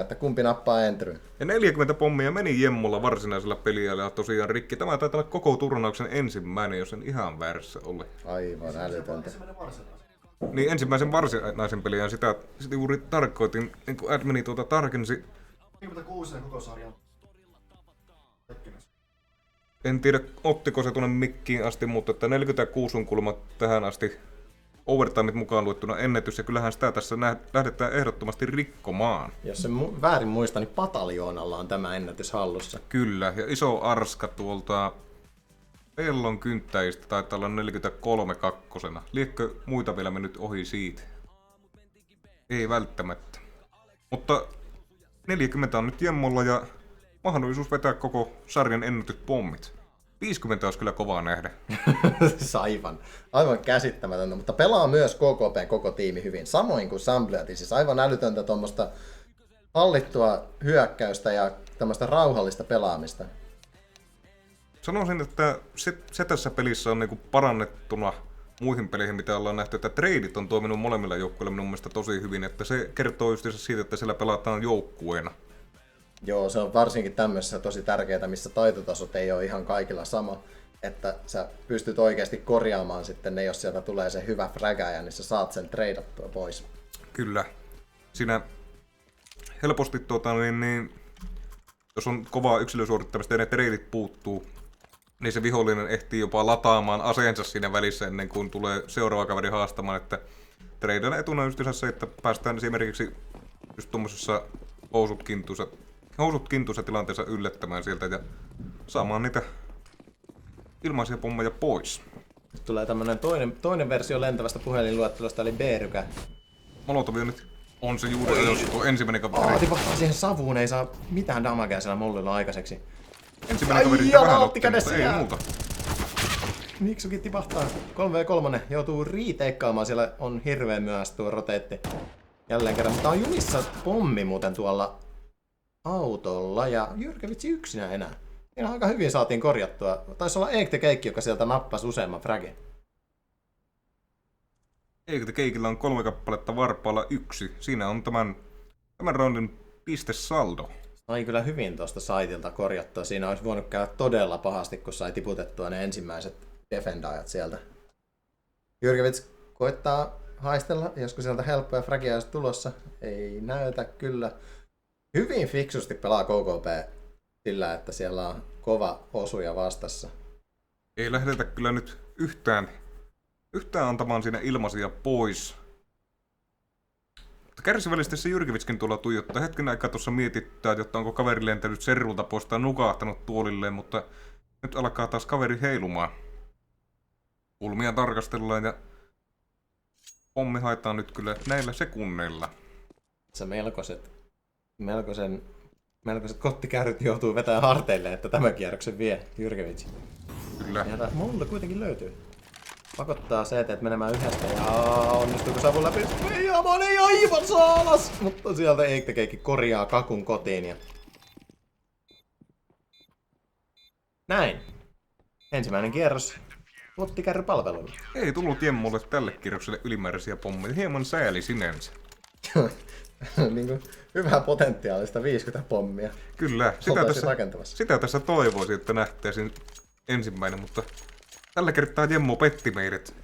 Että kumpi nappaa entry. Ja 40 pommia meni Jemmolla varsinaisella peliajalla ja tosiaan rikki. Tämä taitaa olla koko turnauksen ensimmäinen, jos en ihan väärässä ole. Aivan älytöntä. Niin ensimmäisen varsinaisen peliään sitä juuri tarkoitin, niin kuin admini tarkensi. 46 koko sarjan. En tiedä, ottiko se tuonne mikkiin asti, mutta että 46 on kulma tähän asti overtimeit mukaan luettuna ennätys, ja kyllähän sitä tässä lähdetään ehdottomasti rikkomaan. Jos se väärin muista, niin pataljoonalla on tämä ennätys hallussa. Kyllä, ja iso arska tuolta pellon kynttäjistä taitaa olla 43 kakkosena. Liekkö muita vielä mennyt ohi siitä? Ei välttämättä. Mutta 40 on nyt Jemmolla ja mahdollisuus vetää koko sarjan ennätyspommit. 50 olisi kyllä kovaa nähdä. Aivan käsittämätöntä, mutta pelaa myös KKPn koko tiimi hyvin. Samoin kuin Sambleatin, siis aivan älytöntä tuommoista hallittua hyökkäystä ja tämmöistä rauhallista pelaamista. Sanoisin, että se tässä pelissä on niinku parannettuna muihin peleihin, mitä ollaan nähty, että treidit on toiminut molemmilla joukkueilla minun mielestä tosi hyvin, että se kertoo just siitä, että siellä pelataan joukkueena. Joo, se on varsinkin tämmöisessä tosi tärkeää, missä taitotasot ei ole ihan kaikilla sama, että sä pystyt oikeasti korjaamaan sitten ne, jos sieltä tulee se hyvä frägäjä, niin sä saat sen treidattua pois. Kyllä. Siinä helposti jos on kovaa yksilösuorittamista ja ne treidit puuttuu, niin se vihollinen ehtii jopa lataamaan aseensa siinä välissä ennen kuin tulee seuraava kaveri haastamaan, että treidillä etuna just se, että päästään esimerkiksi just tuommoisessa housut kintuissa tilanteessa yllättämään sieltä ja saamaan niitä ilmaisia pommeja pois. Nyt tulee tämmönen toinen versio lentävästä puhelinluettelosta, eli B-rykä. Molotovia nyt on se juuri ajoissa tuo ensimmäinen kaveri. Tipahtaa siihen savuun, ei saa mitään damagea siellä mollilla aikaiseksi. Ensimmäinen kaveri vähän otti, mutta ei jää. muuta. Miksukin tipahtaa. 3v3 joutuu riiteikkaamaan, siellä on hirveä myös tuo roteetti. Jälleen kerran, mutta on jumissa pommi muuten tuolla autolla ja Jyrkevitsi yksinä enää. Siinä aika hyvin saatiin korjattua. Taisi olla Eekte Keikki, joka sieltä nappasi useamman fragin. Eikö Keikillä on 3 kappaletta varpaalla 1. Siinä on tämän roundin pistesaldo. Sai kyllä hyvin tuosta saitilta korjattua. Siinä olisi voinut käydä todella pahasti, kun sai tiputettua ne ensimmäiset defendaajat sieltä. Jyrkevits koittaa haistella, josko sieltä helppoja fragia olisi tulossa. Ei näytä kyllä. Hyvin fiksusti pelaa KKP sillä, että siellä on kova osuja vastassa. Ei lähdetä kyllä nyt yhtään antamaan siinä ilmaisia pois. Kärsivällisesti se Jyrkevitskin tuolla tuijottaa. Hetken aikaa tuossa mietittää, että onko kaveri lentänyt serrulta pois tai nukahtanut tuolilleen, mutta nyt alkaa taas kaveri heilumaan. Kulmia tarkastellaan ja pommi haetaan nyt kyllä näillä sekunneilla. Se melkoiset kottikärryt joutuu vetämään harteille, että tämän kierroksen vie Jyrkevitsi. Kyllä. Ja mulla kuitenkin löytyy. Pakottaa CT menemään yhdestä ja onnistuuko savun läpi? Jamon ei aivan saalas! Mutta sieltä Eiktekeikki korjaa kakun kotiin ja... Näin. Ensimmäinen kierros. Kottikärrypalvelulla. Ei tullut Jemmolle tälle kierrokselle ylimääräisiä pommeja. Hieman sääli sinänsä. Niin kuin hyvää potentiaalista 50 pommia. Kyllä, sitä tässä toivoisin, että nähtäisiin ensimmäinen, mutta tällä kertaa Jemmo petti meidät.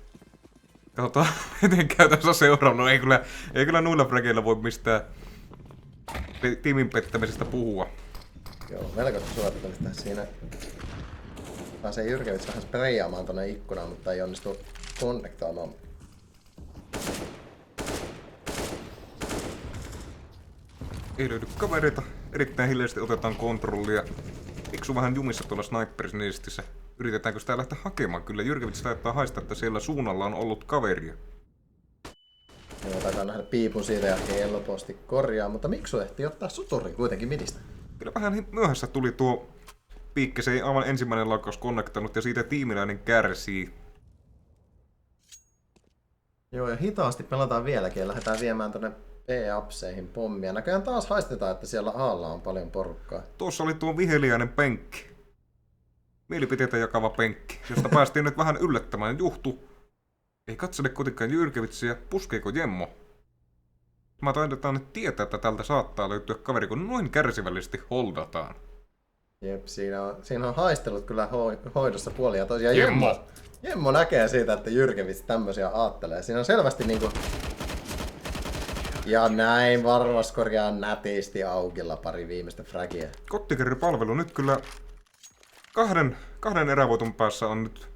Katsotaan, miten käy tässä seuraava. Ei kyllä noilla frageilla voi mistään tiimin pettämisestä puhua. Joo, melko suositellista siinä. Pääsee Jyrkevits vähän spreijaamaan tonne ikkunaan, mutta ei onnistu konnektaamaan. Ei löydy kavereita. Erittäin hiljaisesti otetaan kontrollia. Iksu vähän jumissa tuolla sniperisnistissä. Yritetäänkö sitä lähteä hakemaan? Kyllä Jyrkevits taitaa haistaa, että siellä suunnalla on ollut kaveria. Joo, taitaa nähdä piipun siitä ja helposti korjaa, mutta Miksu ehti ottaa suturin kuitenkin midistä. Kyllä vähän myöhässä tuli tuo piikki, se ei aivan ensimmäinen laukaus konnektanut ja siitä tiimiläinen kärsii. Joo, ja hitaasti pelataan vieläkin ja lähdetään viemään tonne B-apseihin pommia. Näköjään taas haistetaan, että siellä Aalla on paljon porukkaa. Tuossa oli tuo viheliäinen penkki. Mielipiteitä jakava penkki, josta päästiin nyt vähän yllättämään. Juhtu ei katsele kuitenkaan Jyrkevitsiä, puskeeko Jemmo? Mä taidetaan nyt tietää, että tältä saattaa löytyä kaveri, kun noin kärsivällisesti holdataan. Jep, siinä on haistelut kyllä hoidossa puolin ja toisia. Jemmo näkee siitä, että Jyrkevits tämmösiä aattelee. Siinä on selvästi niinku... Ja näin varmas korjaa nätisti aukilla pari viimeistä fragia. Kottikärrypalvelu nyt kyllä kahden erävoiton päässä on nyt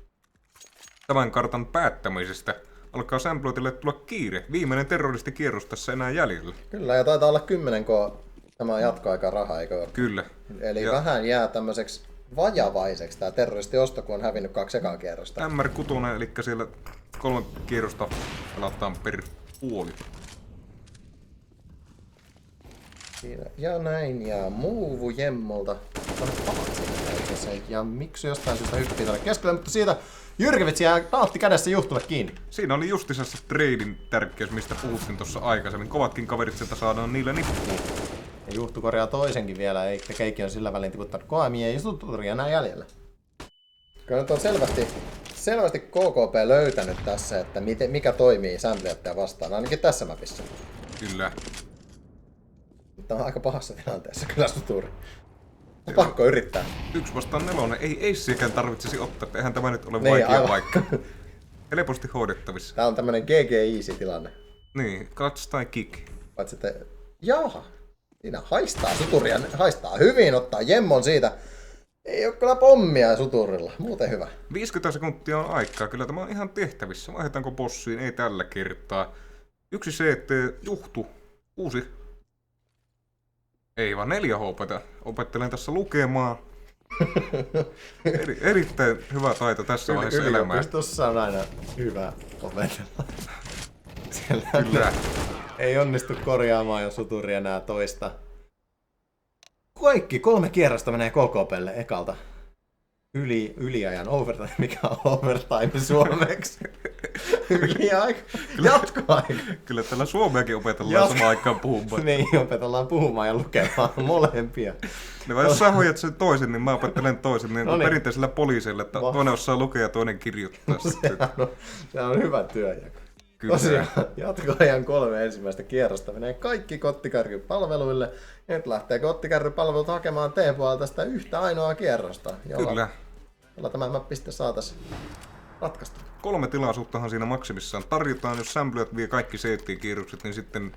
tämän kartan päättämisestä. Alkaa Samploitille tulla kiire. Viimeinen terroristikierros tässä enää jäljellä. Kyllä, ja taitaa olla 10k tämä jatkoaika raha, eikö ole? Kyllä. Eli vähän jää tämmöiseksi vajavaiseksi tää terroristiosto, kun on hävinnyt 2 ekaa kierrosta. MR6, eli siellä 3 kierrosta pelataan per puoli. Siinä. Ja näin, ja muuvu Jemmolta. Ja miksi jostain syystä hyppii tuonne keskelle, mutta siitä Jyrkevits jää naatti kädessä juhtuvat kiinni. Siinä oli justiinsa se treidin tärkeys, mistä puhuttiin tuossa aikaisemmin. Kovatkin kaverit sieltä saadaan niillä nippuun. Ja Juhtu korjaa toisenkin vielä, eikä Keikki on sillä välin tiputtanut KMI ja Suturia enää jäljellä. Kyllä nyt on selvästi KKP löytänyt tässä, että mikä toimii Sampleotteja vastaan, ainakin tässä mapissa. Kyllä. Mutta on aika pahassa tilanteessa kyllä Suturi. On pakko yrittää. 1 vastaan 4. Ei Acekään tarvitsisi ottaa, että eihän tämä nyt ole Niin, vaikea aivan. paikka. Helposti hoidettavissa. Tää on tämmönen GG Easy tilanne. Niin, clutch tai kick. Paitsi että... Jaha! Siinä haistaa Suturia, haistaa hyvin, ottaa Jemmon siitä. Ei oo kyllä pommia Suturilla, muuten hyvä. 50 sekuntia on aikaa, kyllä tämä on ihan tehtävissä. Vaihdetaanko bossiin? Ei tällä kertaa. 1 CT, Juhtu, 6. Ei vaan 4 HP:tä. Opettelen tässä lukemaan. Erittäin hyvä taito tässä vaiheessa elämää. Yliopistossa on aina hyvä opetella. Siellä Kyllä. ei onnistu korjaamaan, jos Suturi enää toista. Kaikki 3 kierrosta menee KKPlle ekalta. Yliajan overtime, mikä on overtime suomeksi. Yliaika. Jatkoaika. Kyllä tällä suomeakin opetellaan samaan aikaan puhumaan. Niin, opetellaan puhumaan ja lukemaan molempia. Niin vaan jos sä hoidat sen toisen, niin mä opettelen toisen. Niin kuin niin. perinteisellä poliisilla, että toinen osaa lukea ja toinen kirjoittaa. Se on hyvä työjako. Kyllä. Tosiaan, jatkoajan 3 ensimmäistä kierrosta menee kaikki kottikärrypalveluille. Ja nyt lähtee kottikärrypalvelut hakemaan T-puolelta sitä yhtä ainoaa kierrosta, Kyllä. jolla tämä mappi sitten saataisiin ratkaista. 3 tilaisuuttahan siinä maksimissaan tarjotaan. Jos Samplet vie kaikki CT-kierrokset, niin sitten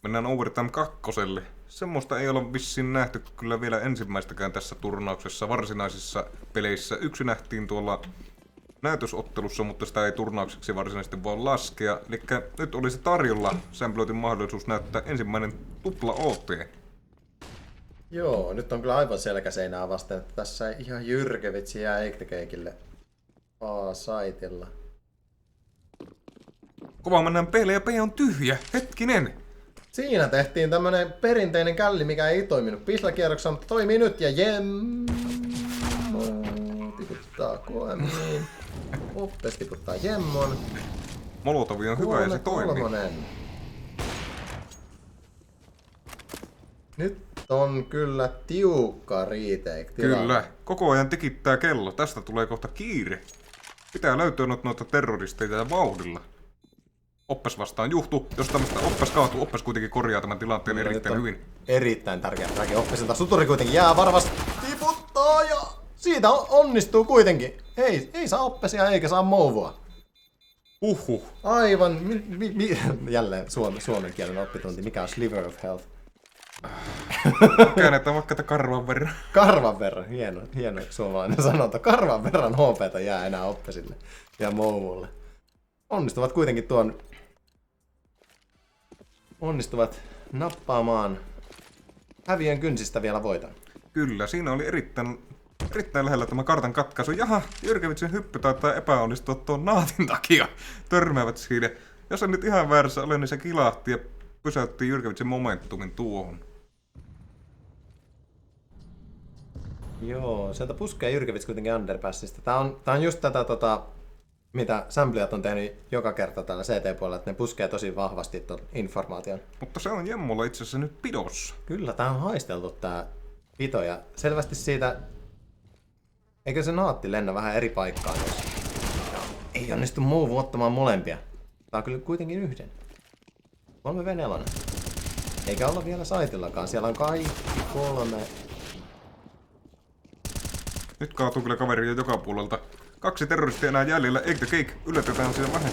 mennään Overtime 2. Semmoista ei ole vissiin nähty kyllä vielä ensimmäistäkään tässä turnauksessa varsinaisissa peleissä. Yksi nähtiin tuolla näytösottelussa, mutta sitä ei turnaukseksi varsinaisesti voi laskea. Eli nyt olisi tarjolla Sampletin mahdollisuus näyttää ensimmäinen tupla OT. Joo, nyt on kyllä aivan selkäseinää vasten, että tässä ei ihan Jyrkevitsi jää Eiktekeikille A-saitilla. Kova mennään P:lle ja P on tyhjä. Hetkinen! Siinä tehtiin tämmönen perinteinen källi, mikä ei toiminut pislakierroksessa, mutta toimii nyt ja tiputtaa KMIin. Oppes tiputtaa Jemmon. Molotovi on hyvä ja se toimii. 3-3. Nyt on kyllä tiukka retake tilanne. Kyllä. Koko ajan tikittää kello. Tästä tulee kohta kiire. Pitää löytyä noita terroristeja ja vauhdilla. Oppes vastaan Juhtu. Jos tämmöstä Oppes kaatuu, Oppes kuitenkin korjaa tämän tilanteen erittäin hyvin. Erittäin tärkeä fragi Oppesilta. Suturi kuitenkin jää varmasti tiputtaa ja siitä onnistuu kuitenkin. Ei saa Oppesia eikä saa mouvua. Aivan. Jälleen suomen kielen oppitunti. Mikä on sliver of health? Käännetään vaikka tätä karvan verran. Karvan verran. Hieno suomalainen sanonta. Karvan verran HP:tä jää enää Oppesille ja mouvulle. Onnistuvat nappaamaan häviön kynsistä vielä voiton. Kyllä, siinä oli erittäin lähellä tämä kartan katkaisu. Jaha, Jyrkevitsin hyppy taitaa epäonnistua tuon naatin takia. Törmäävät siinä. Jos on nyt ihan väärässä olen, niin se kilahti ja pysäytti Jyrkevitsin momentumin tuohon. Joo, sieltä puskee Jyrkevits kuitenkin underpassista. Tää on just tätä mitä Samplejat on tehnyt joka kerta täällä CT-puolella, että ne puskee tosi vahvasti tuon informaation. Mutta se on Jemmolla itse asiassa nyt pidossa. Kyllä, tää on haisteltu tää pito ja selvästi siitä... Eikö se naatti lennä vähän eri paikkaan, jos... Ei onnistu move ottamaan molempia. Tää on kyllä kuitenkin yhden. 3v4. Eikä olla vielä saitillakaan. Siellä on kaikki 3. Nyt kaatuu kyllä kaveria joka puolelta. 2 terroristia enää jäljellä. Egg the Cake yllätetään siellä vähän.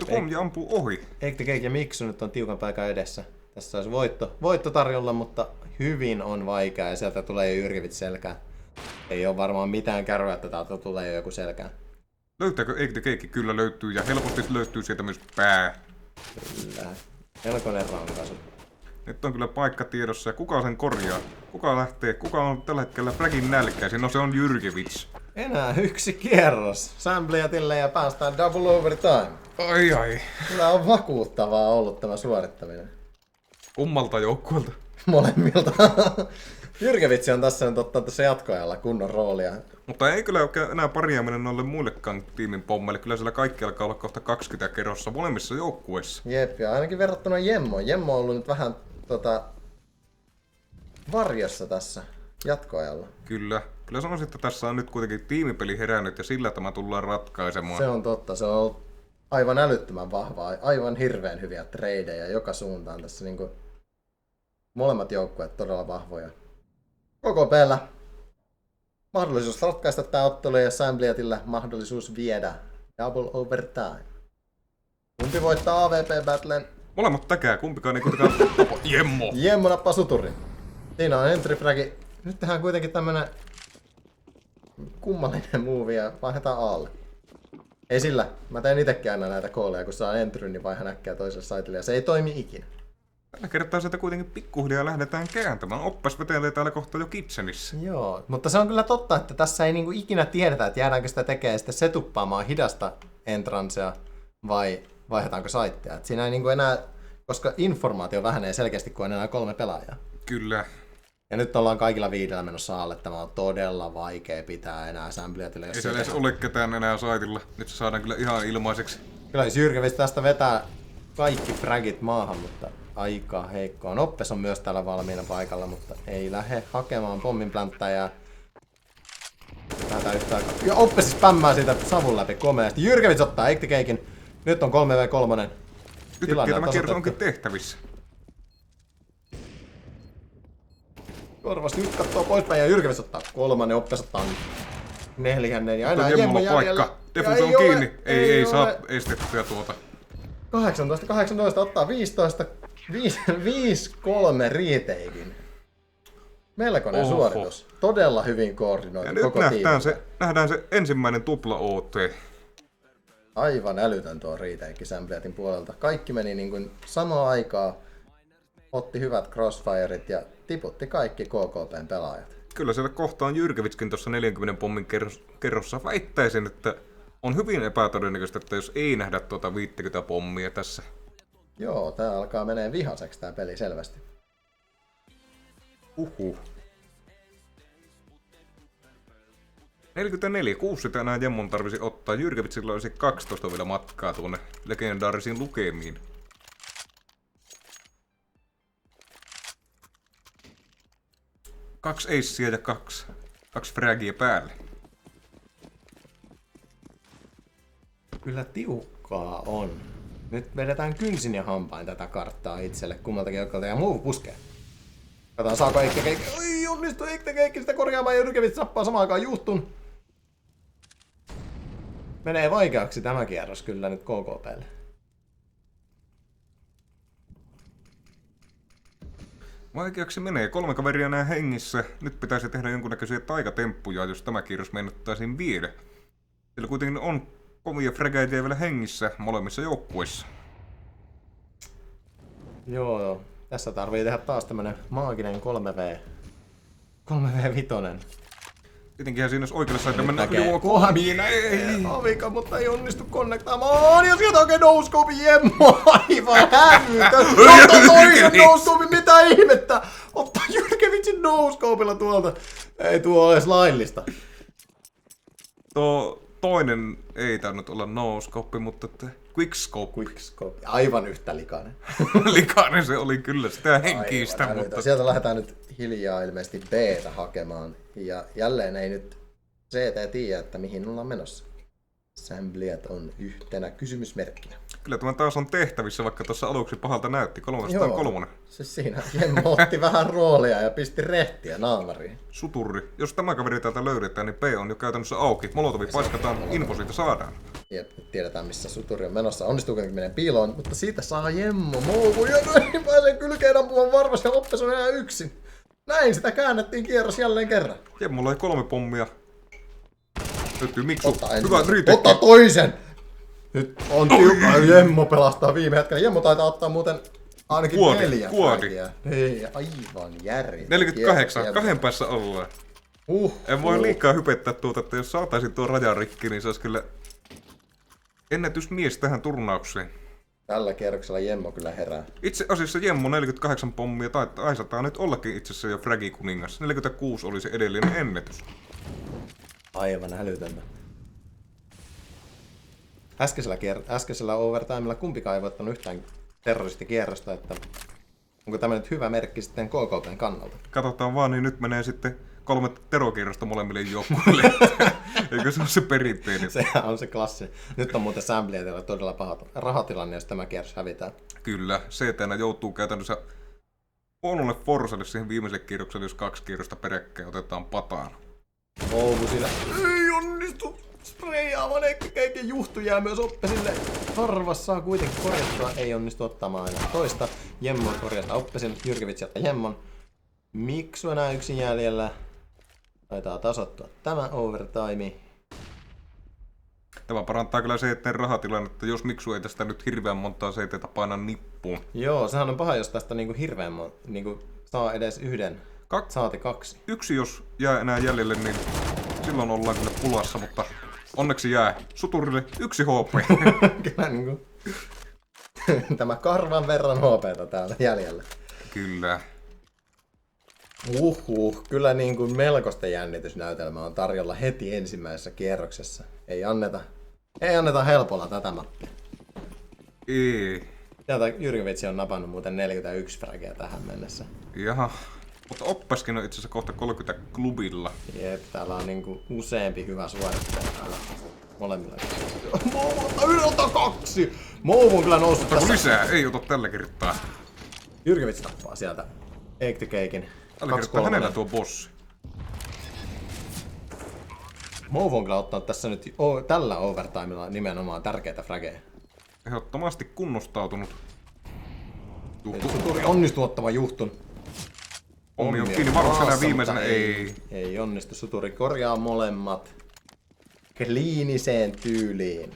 Pommi ampuu ohi. Egg the Cake ja Miksu nyt on tiukan paikan edessä. Tässä olisi voitto tarjolla, mutta hyvin on vaikea ja sieltä tulee jo Jyrkivits selkään. Ei ole varmaan mitään kärryä, että täältä tulee jo joku selkään. Löytääkö Egg the Cake? Kyllä löytyy ja helposti löytyy sieltä myös pää. Kyllä. Melkoinen rankaisu. Nyt on kyllä paikka tiedossa ja kuka sen korjaa? Kuka lähtee? Kuka on tällä hetkellä Fragin nälkäisin? No se on Jyrkivits. Enää yksi kierros. Sambliatille ja päästään double overtime. Ai. Kyllä on vakuuttavaa ollut tämä suorittaminen. Kummalta joukkueelta? Molemmilta. Jyrkevitsi on tässä nyt ottanut tässä jatkoajalla kunnon roolia. Mutta ei kyllä ole enää paria mennä noille muillekaan tiimin pommeille. Kyllä siellä kaikki alkaa olla kohta 20 kerrossa molemmissa joukkueissa. Jep, ja ainakin verrattuna Jemmoon. Jemmo on ollut nyt vähän varjossa tässä jatkoajalla. Kyllä. Kyllä sanoisin, että tässä on nyt kuitenkin tiimipeli herännyt ja sillä tämä tullaan ratkaisemaan. Se on totta. Se on ollut aivan älyttömän vahvaa. Aivan hirveän hyviä tradeja joka suuntaan. Tässä niinku molemmat joukkueet todella vahvoja. Koko päällä mahdollisuus ratkaista tämä ottelu ja Sambliatilla mahdollisuus viedä double overtime. Kumpi voittaa AVP-battlen? Molemmat täkää, kumpikaan ei kuitenkaan tapa. Jemmo! Jemmo nappaa suturin. Siinä on entry fragi. Nyt tehdään kuitenkin tämmönen kummallinen move ja vaihdetaan A:lle. Ei sillä. Mä teen itekin aina näitä kooleja, kun saa entry, niin vaihan äkkiä toiselle saitille ja se ei toimi ikinä. Tällä kertaa sieltä kuitenkin pikkuhiljaa lähdetään kääntämään. Oppas vetelee täällä kohta jo Kitchenissä. Joo, mutta se on kyllä totta, että tässä ei niinku ikinä tiedetä, että jäädäänkö sitä tekemään sitten setuppaamaan hidasta entrancea vai vaihdetaanko saittia. Et siinä ei niinku enää, koska informaatio vähenee selkeästi, kun on enää 3 pelaajaa. Kyllä. Ja nyt ollaan kaikilla 5 menossa alle. Tämä on todella vaikea pitää enää Sambliatille. Ei siellä edes ole ketään enää saitilla. Nyt se saadaan kyllä ihan ilmaiseksi. Kyllä jos Jyrkevits tästä vetää kaikki fragit maahan, mutta aika heikkoa. Noppes on myös täällä valmiina paikalla, mutta ei lähde hakemaan pomminplänttäjää. Lähdetään yhtä aikaa. Ja Oppe siis spämmää siitä savun läpi komeasti. Jyrkevits ottaa Egg the Caken. Nyt on 3v3. Yhtäkkiä tämä kierros onkin tehtävissä. Korvas nyt kattoo poispäin ja Jyrkevits ottaa 3. Oppes ottaa 4. Ja enää Jemmolla Jemmo jäljellä. paikka. Defus on kiinni. Ei saa estettyä tuota. 18 ottaa 15. 5-3 retakein. Melkoinen suoritus. Todella hyvin koordinoitu ja koko nyt tiimi. nähdään se ensimmäinen tupla OT. Aivan älytön tuo retake Sambliatin puolelta. Kaikki meni niin kuin samaan aikaan. Otti hyvät crossfiret ja tiputti kaikki KKPn pelaajat. Kyllä siellä kohtaan Jyrkevitskin tuossa 40 pommin kerrossa. Väittäisin, että on hyvin epätodennäköistä, että jos ei nähdä tuota 50 pommia tässä. Joo, tää alkaa menee vihaseksi tää peli selvästi. 44, 6 sitä enää Jemmon tarvisi ottaa. Jyrkevitsillä olisi 12 vielä matkaa tuonne legendaarisiin lukemiin. Kaksi acea ja kaksi fragia päälle. Kyllä tiukkaa on. Nyt vedetään kynsin ja hampain tätä karttaa itselle kummaltakin joukkolta ja muu puskee. Katsotaan saako Egg the Cake. Oi onnistu Egg the Cake sitä korjaamaan ja Jyrkevits nappaa samaan aikaan juhtun. Menee vaikeaksi tämä kierros kyllä nyt KKPlle. Vaikeaksi menee. 3 kaveria enää hengissä. Nyt pitäisi tehdä jonkunnäköisiä taikatemppuja, jos tämä kierros meinattaisiin viedä. Sillä kuitenkin on kovia fregaiteja vielä hengissä molemmissa joukkueissa. Joo. Tässä tarvii tehdä taas tämmönen maaginen 3v. 3v5. Tietenkin siinä olisi oikealle saada mennä Näkee yli Kuhamina. Avika, mutta ei onnistu konnektaamaan. Ja sieltä oikein no-scope Jemmo. Aivan hävytön. Ottaa toisen no-scope. Mitä ihmettä? Ottaa Jyrkevitsin no-scopella tuolta. Ei tuo ole edes laillista. Tuo toinen ei tainnut olla no-scope, mutta quickscope. Quickscope. Aivan yhtä likainen. Likainen se oli kyllä sitä henkistä, Aivan, mutta... Sieltä lähdetään nyt hiljaa ilmeisesti B:tä hakemaan. Ja jälleen ei nyt CT tiedä, että mihin ollaan menossa. Sambliat on yhtenä kysymysmerkkinä. Kyllä tämä taas on tehtävissä, vaikka tuossa aluksi pahalta näytti. 303. Siis siinä Jemmo otti vähän roolia ja pisti rehtiä naamariin. Suturri. Jos tämä kaveri täältä löydetään, niin P on jo käytännössä auki. Molotovi paiskataan, info siitä saadaan. Jep, nyt tiedetään missä suturi on menossa. Onnistuu kuitenkin menee piiloon, mutta siitä saa Jemmo Mouvu ja näin pääsee kylkeen ampumaan varmasti ja Oppes on enää yksin. Näin sitä käännettiin kierros jälleen kerran. Jemmolla oli 3 pommia. Löytyy Miksu. Ota Hyvä retake. Ota toisen! Nyt on tiukka. Jemmo pelastaa viime hetkellä. Jemmo taitaa ottaa muuten ainakin 4 Kuodi. Ei, aivan järjettä. 48. 2 päässä ollaan. En voi liikaa hypettää tuota, että jos saataisin tuo rajan rikki, niin se olisi kyllä ennätysmies tähän turnaukseen. Tällä kierroksella Jemmo kyllä herää. Itse asiassa Jemmo 48 pommia taitaa nyt ollakin itse asiassa jo fragikuningas. 46 oli se edellinen ennätys. Aivan älytöntä. Äskeisellä overtimella kumpikaan ei voittanut yhtään terroristikierrosta, että onko tämä nyt hyvä merkki sitten KKPn kannalta? Katsotaan vaan, niin nyt menee sitten 3 terokierrosta molemmille joukkueille. Eikö se ole se perinteinen? Sehän on se klassi. Nyt on muuten Sambliatilla todella paha rahatilanne, jos tämä kierros hävitään. Kyllä, CT:nä joutuu käytännössä huonolle forsalle siihen viimeiselle kierrokselle, jos 2 kierrosta peräkkäin otetaan pataan. Mouvu sillä ei onnistu spreijaamaan, eikä juhtu jää myös Oppesille. Harvas saa kuitenkin korjattua, ei onnistu ottamaan aina toista. Jemmo korjata Oppesin, Jyrkevits jättää Jemmon. Miksu enää yksin jäljellä. Taitaa tasoittua tämä overtime. Tämä parantaa kyllä CT:n rahatilannetta, jos Miksu ei tästä nyt hirveän montaa CT:tä paina nippuun. Joo, sehän on paha, jos tästä niinku hirveän niinku saa edes yhden. Saati 2. 1 jos jää enää jäljelle, niin silloin ollaan kyllä pulassa, mutta onneksi jää Suturille 1 HP. Kyllä niinku tämä karvan verran HP:tä täällä jäljellä. Kyllä. Kyllä niinku melkoista jännitysnäytelmää on tarjolla heti ensimmäisessä kierroksessa. Ei anneta helpolla tätä mappia. Ei. Sieltä Jyrkevitsi on napannut muuten 41 fragia tähän mennessä. Jaha. Mutta Oppaskin on itse asiassa kohta 30 klubilla. Jep, täällä on niinku useampi hyvä suorittaja täällä molemmilla. Mouvu ottaa 2! Mouvu on kyllä noussut tässä. Lisää, ei ota tällä kertaa. Jyrkevits tappaa sieltä Egg the Cakein. Tällä kertaa hänellä tuo bossi. Mouvu on kyllä ottanut tässä nyt tällä overtimella nimenomaan tärkeitä frageja. Ehdottomasti kunnostautunut. Suturi onnistuu ottamaan juhtun. Pommi on kiinni, varuksena viimeisenä ei. Ei onnistu, Suturi korjaa molemmat kliiniseen tyyliin.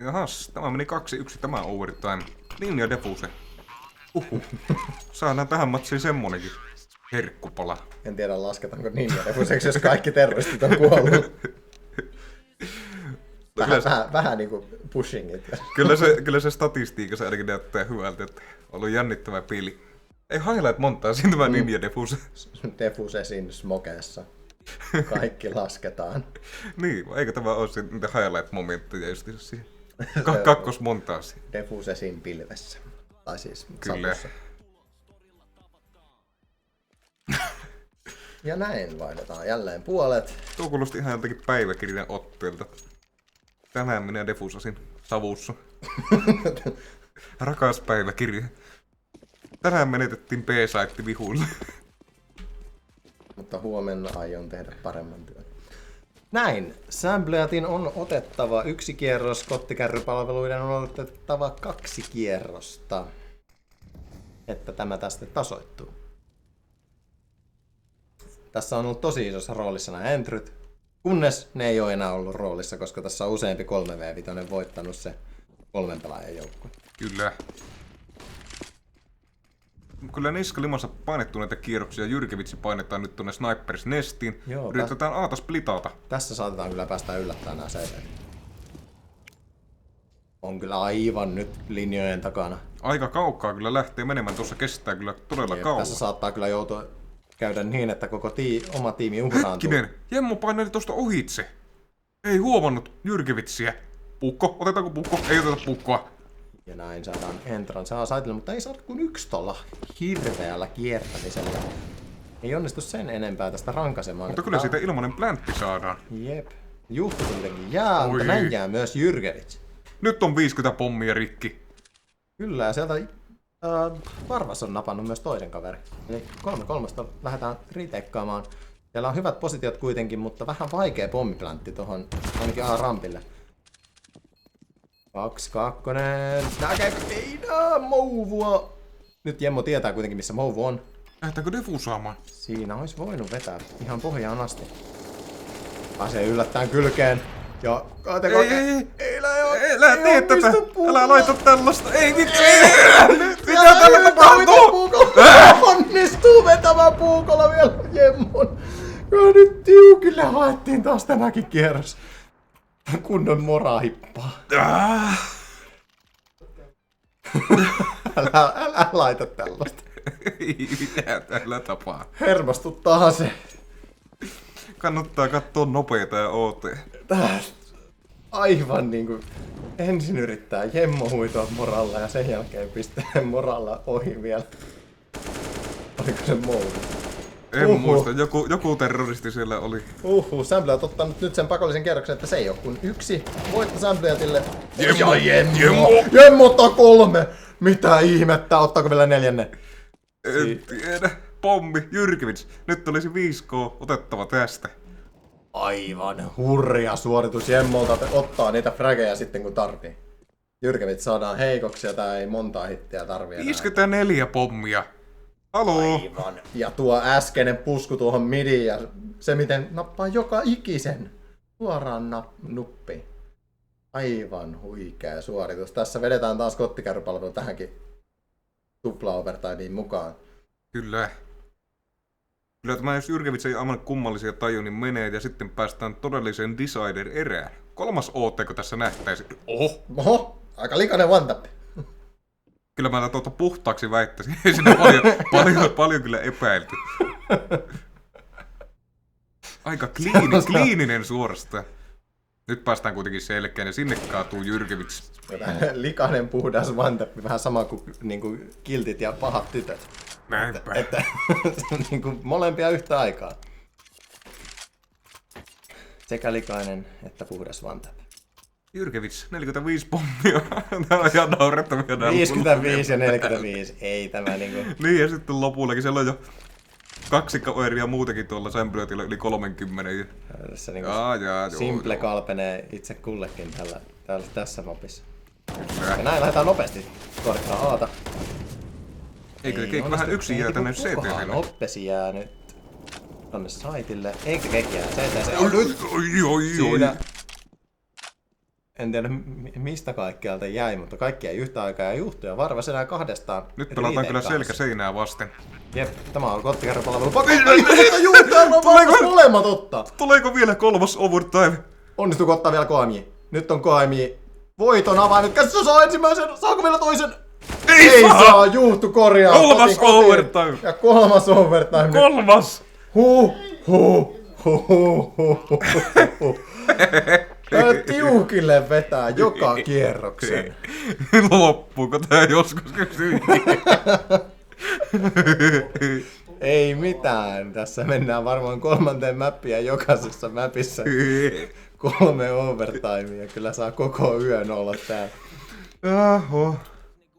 Jahas, tämä meni 2-1 tämä overtime. Linja defuse. Saadaan tähän matsiin semmonenkin herkkupala. En tiedä lasketaanko ninja refuseksi, jos kaikki terroristit on kuollut. Vähän niinku pushingit. Kyllä se statistiikassa ainakin näyttää hyvältä, että on ollut jännittävä peli. Ei highlight montaa siinä tämä ninja defuse. Defuse siinä smokeessa. Kaikki lasketaan. Niin, eikö tämä ole niitä highlight-momentteja just siihen kakkosmontaasi? Defuse siinä pilvessä. Tai siis kyllä. Sapussa. Ja näin vaihdetaan jälleen puolet. Tuo kuulosti ihan jotenkin päiväkirjan otteelta. Tänään minä defusasin savussa. Rakas päiväkirja. Tänään menetettiin B-saitti vihuille. Mutta huomenna aion tehdä paremman työn. Näin. Sampleatin on otettava 1 kierros, kottikärrypalveluiden on otettava 2 kierrosta, että tämä tästä tasoittuu. Tässä on ollut tosi isossa roolissa nämä entryt, kunnes ne ei ole enää ollut roolissa, koska tässä on useampi 3v5 voittanut se 3 pelaajan joukkue. Kyllä. Kyllä niskalimassa painettu näitä kierroksia. Jyrkevitsi painetaan nyt tuonne Snipers Nestiin. Joo, yritetään Aata splitata. Tässä saatetaan kyllä päästä yllättämään nämä CVt. On kyllä aivan nyt linjojen takana. Aika kaukaa kyllä lähtee menemään. Tuossa kestää kyllä todella kauan. Tässä saattaa kyllä joutua käydä niin, että koko oma tiimi uhraantuu. Hetkinen! Jemmo paineli tuosta ohitse. Ei huomannut Jyrkevitsiä. Pukko? Otetaanko pukko? Ei oteta pukkoa. Ja näin saadaan entran. Saa saitella, mutta ei saada kuin 1 tuolla hirveällä kiertämisellä. Ei onnistu sen enempää tästä rankasemaan. Mutta kyllä siitä ilmanen pläntti saadaan. Jep. Juhtu kuitenkin jää, mutta Oi. näin jää myös Jyrkevits. Nyt on 50 pommia rikki. Kyllä, ja sieltä Varvas on napannut myös toisen kaverin. Eli 3-3 lähdetään ritekaamaan. Siellä on hyvät positiot kuitenkin, mutta vähän vaikea pommiplantti tuohon ainakin A-rampille. 2-2. Näkeekö? Ei nää Mouvua! Nyt Jemmo tietää kuitenkin missä Mouvu on. Lähdetäänkö defu saamaan? Siinä olisi voinut vetää ihan pohjaan asti. Pääsee yllättäen kylkeen. Ja kaateko... Ei, älä tee tätä! Älä laita tällaista! Ei, mitä tällä tapahtuu? Onnistuu vetämään puukolla vielä Jemmon. Ja nyt tiukille haettiin taas tämäkin kierros. Kunnon morahippaa. Älä laita tällaista. Ei mitään täällä tapaa. Hermostuttaa se. Kannattaa katsoa nopeeta ja OT. Tää aivan niinku ensin yrittää Jemmo huitoa moralla ja sen jälkeen pistää moralla ohi vielä. Oliko se Mouvu? En muista, joku terroristi siellä oli. Sample on ottanut nyt sen pakollisen kierroksen, että se ei oo kuin yksi voitto Sampleatille. Jemmo! Jemmo ottaa 3! Mitä ihmettä, ottaako vielä 4? En tiedä. Pommi, Jyrkevits. Nyt olisi 5K otettava tästä. Aivan hurja suoritus Jemmolta, että ottaa niitä frageja sitten kun tarvii. Jyrkevits saadaan heikoksia, tää ei montaa hittiä tarvii enää. 54 pommia. Haloo. Aivan. Ja tuo äskeinen pusku tuohon midiin ja se miten nappaa joka ikisen suoraan nuppiin. Aivan huikea suoritus. Tässä vedetään taas kottikärrypalvelu tähänkin tupla overtimeen mukaan. Kyllä. Kyllä tämä jos Jyrkevits ei aivan kummallisia taju, niin menee ja sitten päästään todelliseen Decider-erään. 3. OT, kun tässä nähtäisi. Oho, aika likainen one tap. Kyllä mä tuota puhtaaksi väittäisin. Ei siinä paljon kyllä epäilty. Aika kliininen suorastaan. Nyt päästään kuitenkin selkeään ja sinne kaatuu Jyrkevits. Likainen puhdas one tap, vähän sama kuin niinku kiltit ja pahat tytöt. Näinpä. Että niinku molempia yhtä aikaa. Sekä likainen että puhdas one tap. Jyrkevits, 45 pommia. Tää on ihan naurettavia. 55 ja 45, ei tämä niinku... Niin ja sitten lopullakin siellä on jo 2 kaveria muutenkin tuolla Sampleatilla yli 30. Tässä niinku Joo. simple kalpenee itse kullekin tässä mapissa. Ja näin lähdetään nopeasti korjaa Aata. Eikö keikki vähän yksin jää tänne CT:lle? Noppesi jää nyt tonne saitille. Eikä keikki jää CT:lle. On nyt! Oi. Siinä. En tiedä mistä kaikkialta jäi, mutta kaikki ei yhtä aikaa ja Juhtu ja Varvas enää kahdestaan. Nyt pelataan kyllä selkä seinää vasten. Jep, tämä on kottikärrypalvelu. Mutta Juhtu ja Varvas molemmat ottaa. Tuleeko vielä 3. overtime? Onnistuuko ottaa vielä KMJ? Nyt on KMJ voiton avainnut. Käsissä saa ensimmäisen. Saako vielä toisen? Ei saa. Juhtu korjaa. 3. overtime. Ja 3. overtime. 3. Tiukille vetää joka kierroksen. Loppuuko tää joskus kysyy? Ei mitään. Tässä mennään varmaan 3. mappia ja jokaisessa mapissa 3 overtimea. Kyllä saa koko yön olla täällä.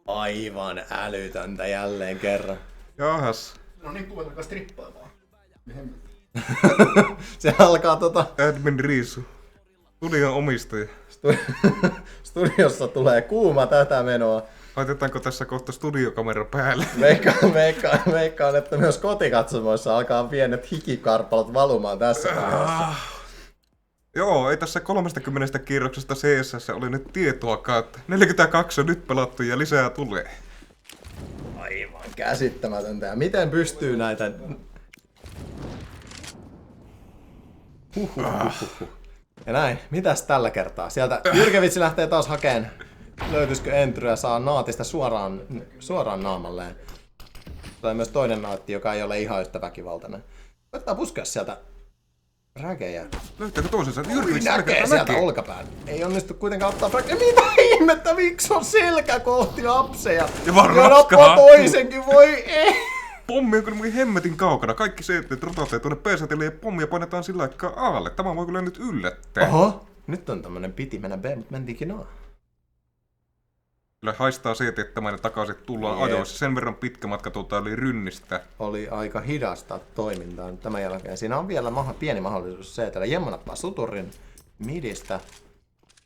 Aivan älytöntä jälleen kerran. Jahas. No niin, kuvat alkaa strippaamaan. Se alkaa Admin Riisu. Studion omistaja. Studiossa tulee kuuma tätä menoa. Laitetaanko tässä kohta studiokamera päälle? Veikkaan, että myös kotikatsomoissa alkaa pienet hikikarpalot valumaan tässä vaiheessa. Joo, ei tässä 30 kierroksesta CSS ole nyt tietoakaan. 42 on nyt pelattu ja lisää tulee. Aivan käsittämätöntä. Ja miten pystyy näitä... Ja näin, mitäs tällä kertaa? Sieltä Jyrkevitsi lähtee taas hakeen. Löytyisikö entryä, saa naatista suoraan naamalleen. Tulee myös toinen naatti, joka ei ole ihan yhtä väkivaltainen. Koittaa puskea sieltä räkejä. Löytääkö toisensa? Jyrkevits Näkee sieltä olkapään. Ei onnistu kuitenkaan ottaa räkejä. Mitä ihmettä, miksi on selkä kohti apseja? Ja Varvas nappaa toisenkin, voi ei! Pommi on kyllä hemmetin kaukana. Kaikki se, että rotaatteet tuonne P-säteelle ja pommia painetaan sillä aikaa A:lle. Tämä voi kyllä nyt yllättää. Oho, nyt on tämmönen piti mennä B, mutta mentiinkin A. Kyllä haistaa se, että tämä takaisin tullaan Jep. ajoissa. Sen verran pitkä matka oli rynnistä. Oli aika hidasta toimintaa tämän jälkeen. Siinä on vielä pieni mahdollisuus se, että Jemmo nappaa suturin midistä.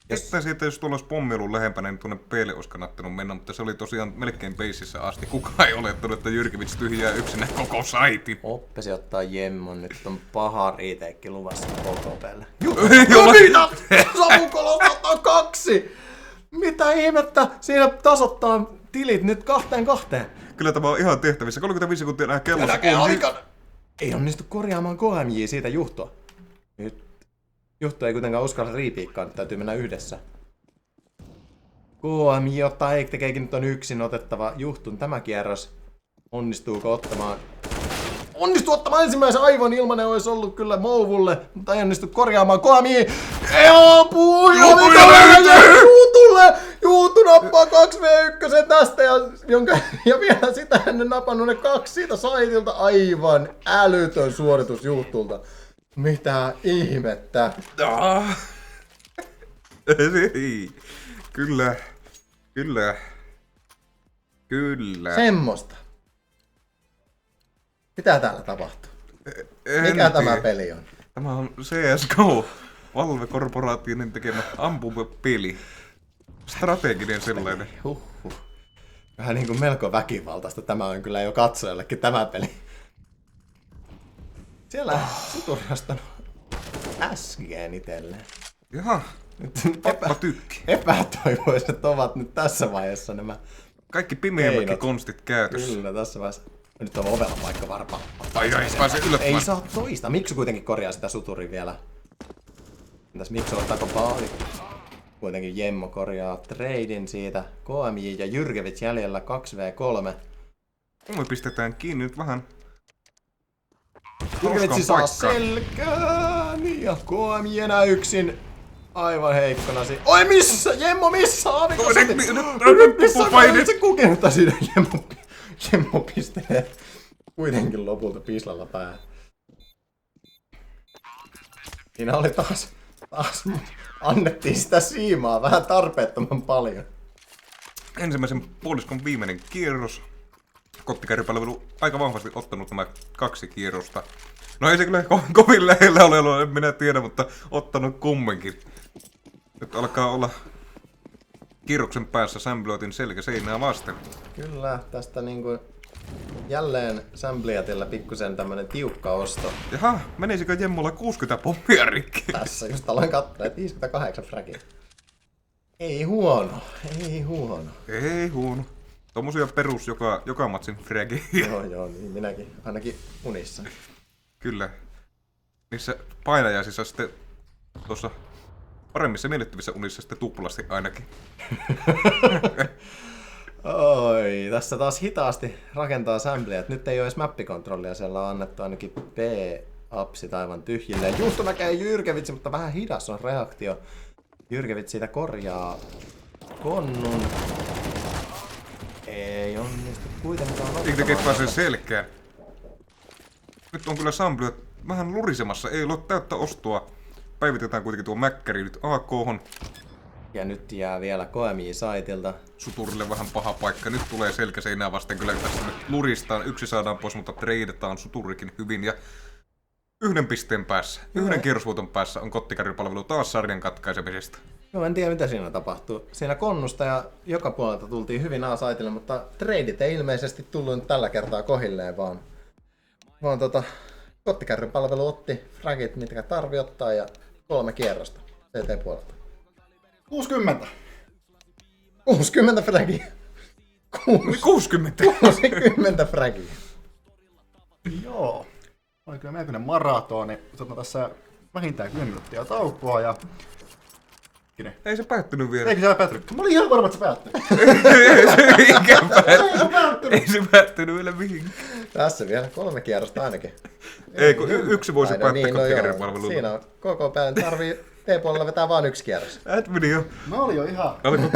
Että siitä, jos tuolla olisi pommi ollut lähempänä, niin tuonne P:lle olisi kannattanut mennä, mutta se oli tosiaan melkein beississä asti. Kukaan ei olettanut, että Jyrkevits tyhjää yksinä koko saitin. Oppesi ottaa Jemmon, nyt on paha riiteekki luvassa KKP:lle. Samukolos ottaa 2! Mitä ihmettä? Siinä tasoittaa tilit nyt 2-2. Kyllä tämä on ihan tehtävissä. 35 sekuntia enää kellossa. Näkee aikana! Ei onnistu korjaamaan KMJ siitä Juhtoa. Nyt Juhto ei kuitenkaan uskalla riipiikkaan, nyt täytyy mennä yhdessä. KMJ ottaa tekeekin nyt on yksin otettava Juhtun tämä kierros. Onnistuuko ottamaan? Onnistuu ottamaan ensimmäisen aivan ilmanen olisi ollut kyllä Mouvulle, mutta ei onnistu korjaamaan KMJ. Ei apua! Juutulle! Juutu nappaa 2v1 tästä ja vielä sitä ennen napannut ne 2 siitä saitilta. Aivan älytön suoritus Juhtulta. Mitä ihmettä? Ei. Kyllä. Semmosta. Mitä täällä tapahtuu? En Mikä tämä tiedä. peli on? Tämä on CSGO. Valve-korporaation tekemä ampumapeli. Strateginen sellainen. Huhhuh. Vähän niinku melko väkivaltaista tämä on kyllä jo katsojallekin tämä peli. Siellä Suturi on ostanut SG:n itselleen. Jaha, Nyt pappa tykki. epätoivoiset ovat nyt tässä vaiheessa nämä. Kaikki pimeämmätkin Keinot. konstit käytössä. Kyllä tässä vaiheessa. Nyt on ovella paikka varpa. Ai pääsee yllättämään. Ei saa toista. Miksu kuitenkin korjaa sitä Suturin vielä. Entäs Miksu ottaako baali? Kuitenkin Jemmo korjaa treidin siitä. KMJ ja Jyrkevits jäljellä 2v3. Me pistetään kiinni nyt vähän. Jyrkevitsi saa paikkaan. selkään ja KMJ enää yksin. Aivan heikkona siinä. Oi missä? Jemmo missä? Aaviko Nyt missä on paine. se kukenutta siinä? Jemmo pistelee kuitenkin lopulta pislalla päähän. Siinä oli taas annettiin sitä siimaa vähän tarpeettoman paljon. Ensimmäisen puoliskon viimeinen kierros. Kottikärrypalvelu aika vahvasti ottanut nämä 2 kierrosta. No ei se kyllä kovin lähellä ole ollut, en minä tiedä, mutta ottanut kumminkin. Nyt alkaa olla kierroksen päässä Samblotin selkä seinää vasten. Kyllä, tästä niinku jälleen Sambliatilla pikkusen tämmönen tiukka osto. Jaha, menisikö Jemmolla 60 pommia rikki? Tässä just aloin katsoa, että 58 fragia. Ei huono, ei huono. Ei huono. Tommosia perus joka matsin fragi. Joo, niin minäkin, ainakin unissa. Kyllä. Niissä painajaisissa sitten tuossa paremmissa miellyttävissä unissa sitten tuplasti ainakin. Oi, tässä taas hitaasti rakentaa Sambliat. Nyt ei ole edes mappikontrollia, siellä on annettu ainakin P-apsit aivan tyhjilleen. Juhto näkee Jyrkevitsi, mutta vähän hidas on reaktio. Jyrkevitsi siitä korjaa konnun. Ei onnistu kuitenkaan Tekee pääsee selkään. Nyt on kyllä Sambliot vähän lurisemassa, ei ole täyttä ostoa. Päivitetään kuitenkin tuo mäkkäri nyt AK:hon. Ja nyt jää vielä KMJ-saitilta. Suturille vähän paha paikka. Nyt tulee selkä seinää vasten. Kyllä tässä nyt luristaan. 1 saadaan pois, mutta treidataan Suturikin hyvin. Ja 1 pisteen päässä, 1 kierrosvuoton päässä on kottikärrypalvelu taas sarjan katkaisemisesta. Joo, en tiedä mitä siinä tapahtuu. Siinä konnusta ja joka puolelta tultiin hyvin A-saitille, mutta treidit ei ilmeisesti tullut nyt tällä kertaa kohilleen, vaan kottikärryn palvelu otti fragit, mitkä tarvi ottaa, ja 3 kierrosta CT-puolelta. 60. 60 fragia. 60! 60 fragia. Joo. Oli kyllä melkoinen maratoni. Otetaan tässä vähintään 10 minuuttia taukoa ja... Ei se päättynyt vielä. Eikö se päättynyt? Mä olin ihan varma, että se päättyi. Ei se päättynyt vielä mihinkään. Tässä vielä 3 kierrosta ainakin. Ei, kun yksi voisi päättää niin, kottikärrypalveluun. Siinä on koko päivän tarvii T-puolella vetää vaan 1 kierros. Et meni jo. Mä olin jo ihan... Alkoi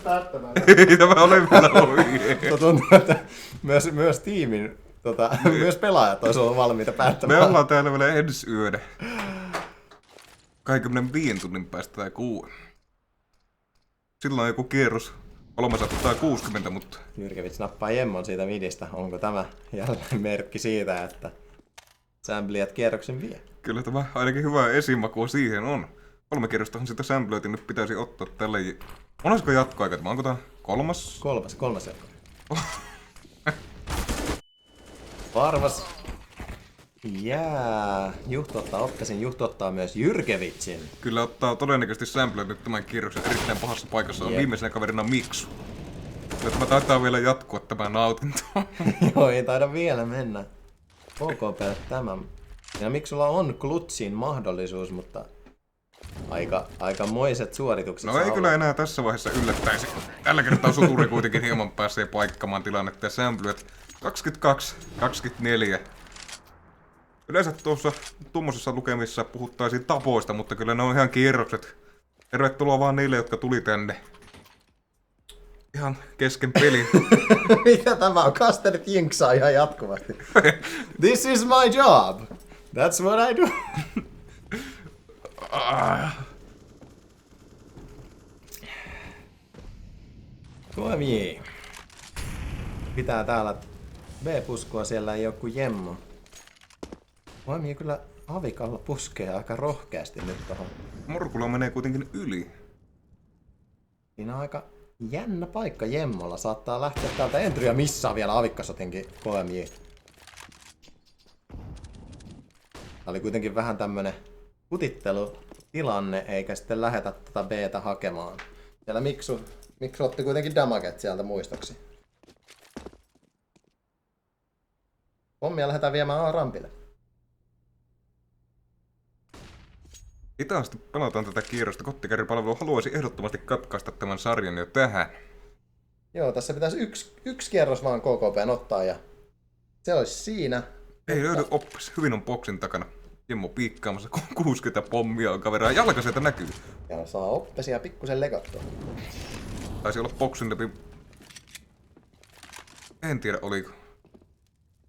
päättämään. Ei tämä ole vielä ohi. Mutta tuntuu, että myös tiimin, myös pelaajat olisivat olleet valmiita Me päättämään. ollaan täällä vielä ensi yönä. 25 tunnin päästä tai 6. Silloin on joku kierros 360, mutta Jyrkevits nappaa Jemmon siitä midistä. Onko tämä jälleen merkki siitä, että sämpliät kierroksen vie? kyllä tämä ainakin hyvää esimakua siihen on. 3 kierrostahan sitä sampleita nyt pitäisi ottaa tälle. Olisiko jatkoaika? Onko tämä kolmas? Kolmas jatko. Varmas. Jää. Juhto ottaa Oppesin, Juhto ottaa myös Jyrkevitsin. Kyllä ottaa todennäköisesti sampleet nyt tämän kierroksen erittäin pahassa paikassa. On Jep. viimeisenä kaverina Miksu. Kyllä tämä taitaa vielä jatkua tämä nautinto. Joo, ei taida vielä mennä. KKPlle tämä. Ja miksi sulla on klutsiin mahdollisuus, mutta aikamoiset suoritukset. No saa ei olla. kyllä enää tässä vaiheessa yllättäisi. Tällä kertaa Suturi kuitenkin hieman pääsee paikkaamaan tilannetta ja samplet 22-24. Yleensä tuossa tuommoisessa lukemissa puhuttaisiin tapoista, mutta kyllä ne on ihan kierrokset. Tervetuloa vaan niille, jotka tuli tänne. Ihan kesken pelin. Mitä tämä on? Kasterit jinksaa ihan jatkuvasti. This is my job. That's what I do. Tuomi. Pitää täällä B-puskua, siellä ei oo kuin Jemmo. Tuomi kyllä avikalla puskee aika rohkeasti nyt tohon. Morkula menee kuitenkin yli. Siinä on aika jännä paikka Jemmolla. Saattaa lähteä täältä entryä missaa vielä avikkasotinkin KMJ. Tää oli kuitenkin vähän tämmönen kutittelutilanne, eikä sitten lähetä tätä B:tä hakemaan. Siellä Miksu otti kuitenkin damaget sieltä muistoksi. Pommia lähdetään viemään A-rampille. Hitaasti pelataan tätä kierrosta. Kottikärrypalvelu haluaisi ehdottomasti katkaista tämän sarjan jo tähän. Joo, tässä pitäisi yksi kierros vaan KKP:n ottaa ja se olisi siinä. Ei löydy oppis. Hyvin on boksin takana. Jemmo piikkaamassa 60 pommia on kaveraa. Jalka sieltä näkyy. Ja saa oppesia pikkusen lekattua. Taisi olla boksin läpi. En tiedä oliko.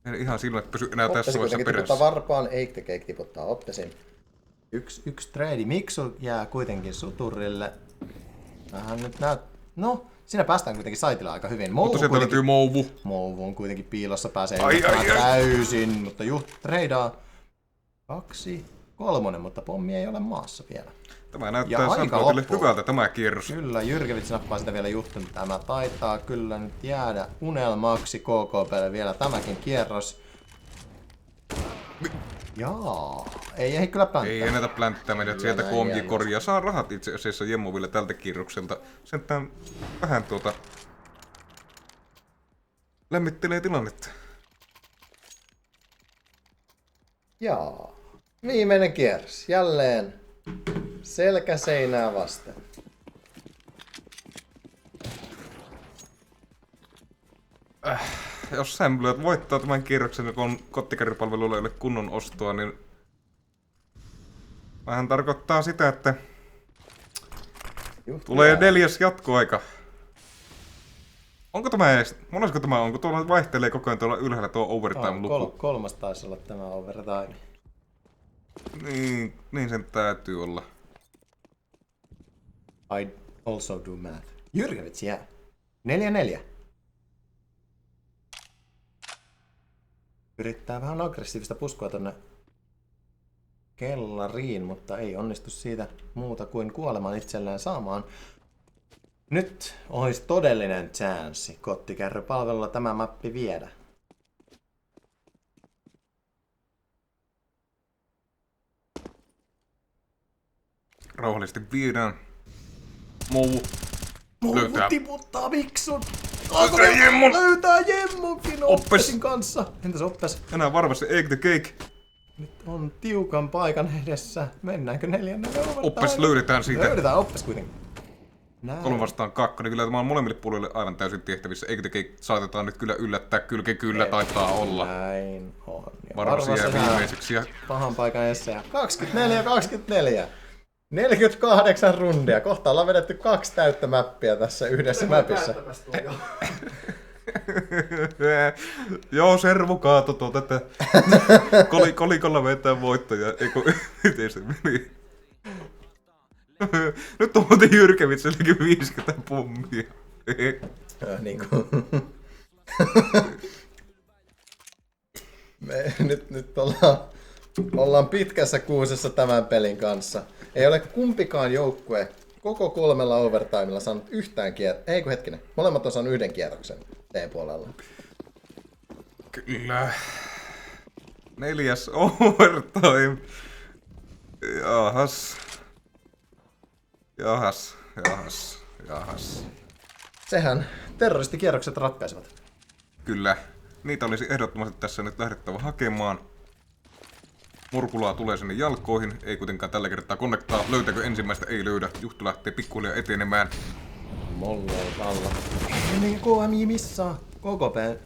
En ihan silmät pysy enää tässä Oppesi vaiheessa kuitenkin perässä. tiputtaa varpaan, Eikte Cake tiputtaa Oppesin. Yksi trade. Miksu jää kuitenkin Suturille. Vähän nyt No, siinä päästään kuitenkin saitille aika hyvin. Mutta sieltä löytyy Mouvu. Mouvu on kuitenkin piilossa, pääsee Ai, yllättämään ai, ai. täysin, mutta treidaa 2-3, mutta pommi ei ole maassa vielä. Tämä Ja näyttää aika Sandrootille loppuu. hyvältä tämä kierros. Kyllä, Jyrkevits nappaa sitä vielä Juhtun. Tämä taitaa kyllä nyt jäädä unelmaksi KKPlle vielä tämäkin kierros. Jaa, ei kyllä plänttää. Ei ennätä plänttää meidät Kyllä sieltä näin KMJ jännästi. korjaa. Saa rahat itse asiassa Jemmo vielä tältä kierrokselta. Sentään vähän lämmittelee tilannetta. Jaa, viimeinen kierros. Jälleen selkä seinää vasten. Jos Sämplyät voittaa tämän kierroksen, kun on kottikärrypalveluilla ei ole kunnon ostoa, niin vähän tarkoittaa sitä, että tulee 4. jatkoaika. Onko tämä edes, monesko tämä on, kun tuolla vaihtelee koko ajan tuolla ylhäällä tuo overtime-luku? Kolmas taisi olla tämä overtime. Niin sen täytyy olla. I also do math. Jyrkevits jää. 4-4. Yrittää vähän aggressiivista puskua tonne kellariin, mutta ei onnistu siitä muuta kuin kuoleman itselleen saamaan. Nyt olisi todellinen chanssi kottikärrypalvelulla tämä mappi viedä. Rauhallisesti viedään. Mou. Muu Löytää. tiputtaa Miksun! Löytää Jemmon! Löytää Jemmonkin Oppes. Oppesin kanssa! Entäs Oppes? Enää varmasti egg the cake. Nyt on tiukan paikan edessä. Mennäänkö 4. overtime? Oppes löydetään siitä. Löydetään Oppes kuitenkin. Näin. 3 vastaan 2, niin kyllä tämä on molemmille puolille aivan täysin tehtävissä. Egg the cake saatetaan nyt kyllä yllättää. Kyllä taitaa olla. Näin on. Ja Varmasti jää enää viimeiseksi. Ja pahan paikan edessä. Ja 24-24. 48 rundia. Kohta ollaan vedetty 2 täyttä mäppiä tässä yhdessä mäpissä. Joo, servu kaato tätä. Kolikolla vetää voittoja. Eiku, miten se meni? Nyt on muuten Jyrkevitselläkin 50 pommia. Niin Me nyt ollaan pitkässä kuusessa tämän pelin kanssa. Ei ole kumpikaan joukkue koko 3 overtimella saanut yhtään kierroksen. Ei kun hetkinen, molemmat on saanut 1 kierroksen T-puolella. Kyllä. 4. overtime. Jahas. Sehän terroristikierrokset ratkaisevat. Kyllä. Niitä olisi ehdottomasti tässä nyt lähdettävä hakemaan. Murkulaa tulee sinne jalkoihin. Ei kuitenkaan tällä kertaa konnektaa. Löytääkö ensimmäistä? Ei löydä. Juhtu lähtee pikkuhiljaa etenemään. Mollo alla. Ennen KMI missaa. KKP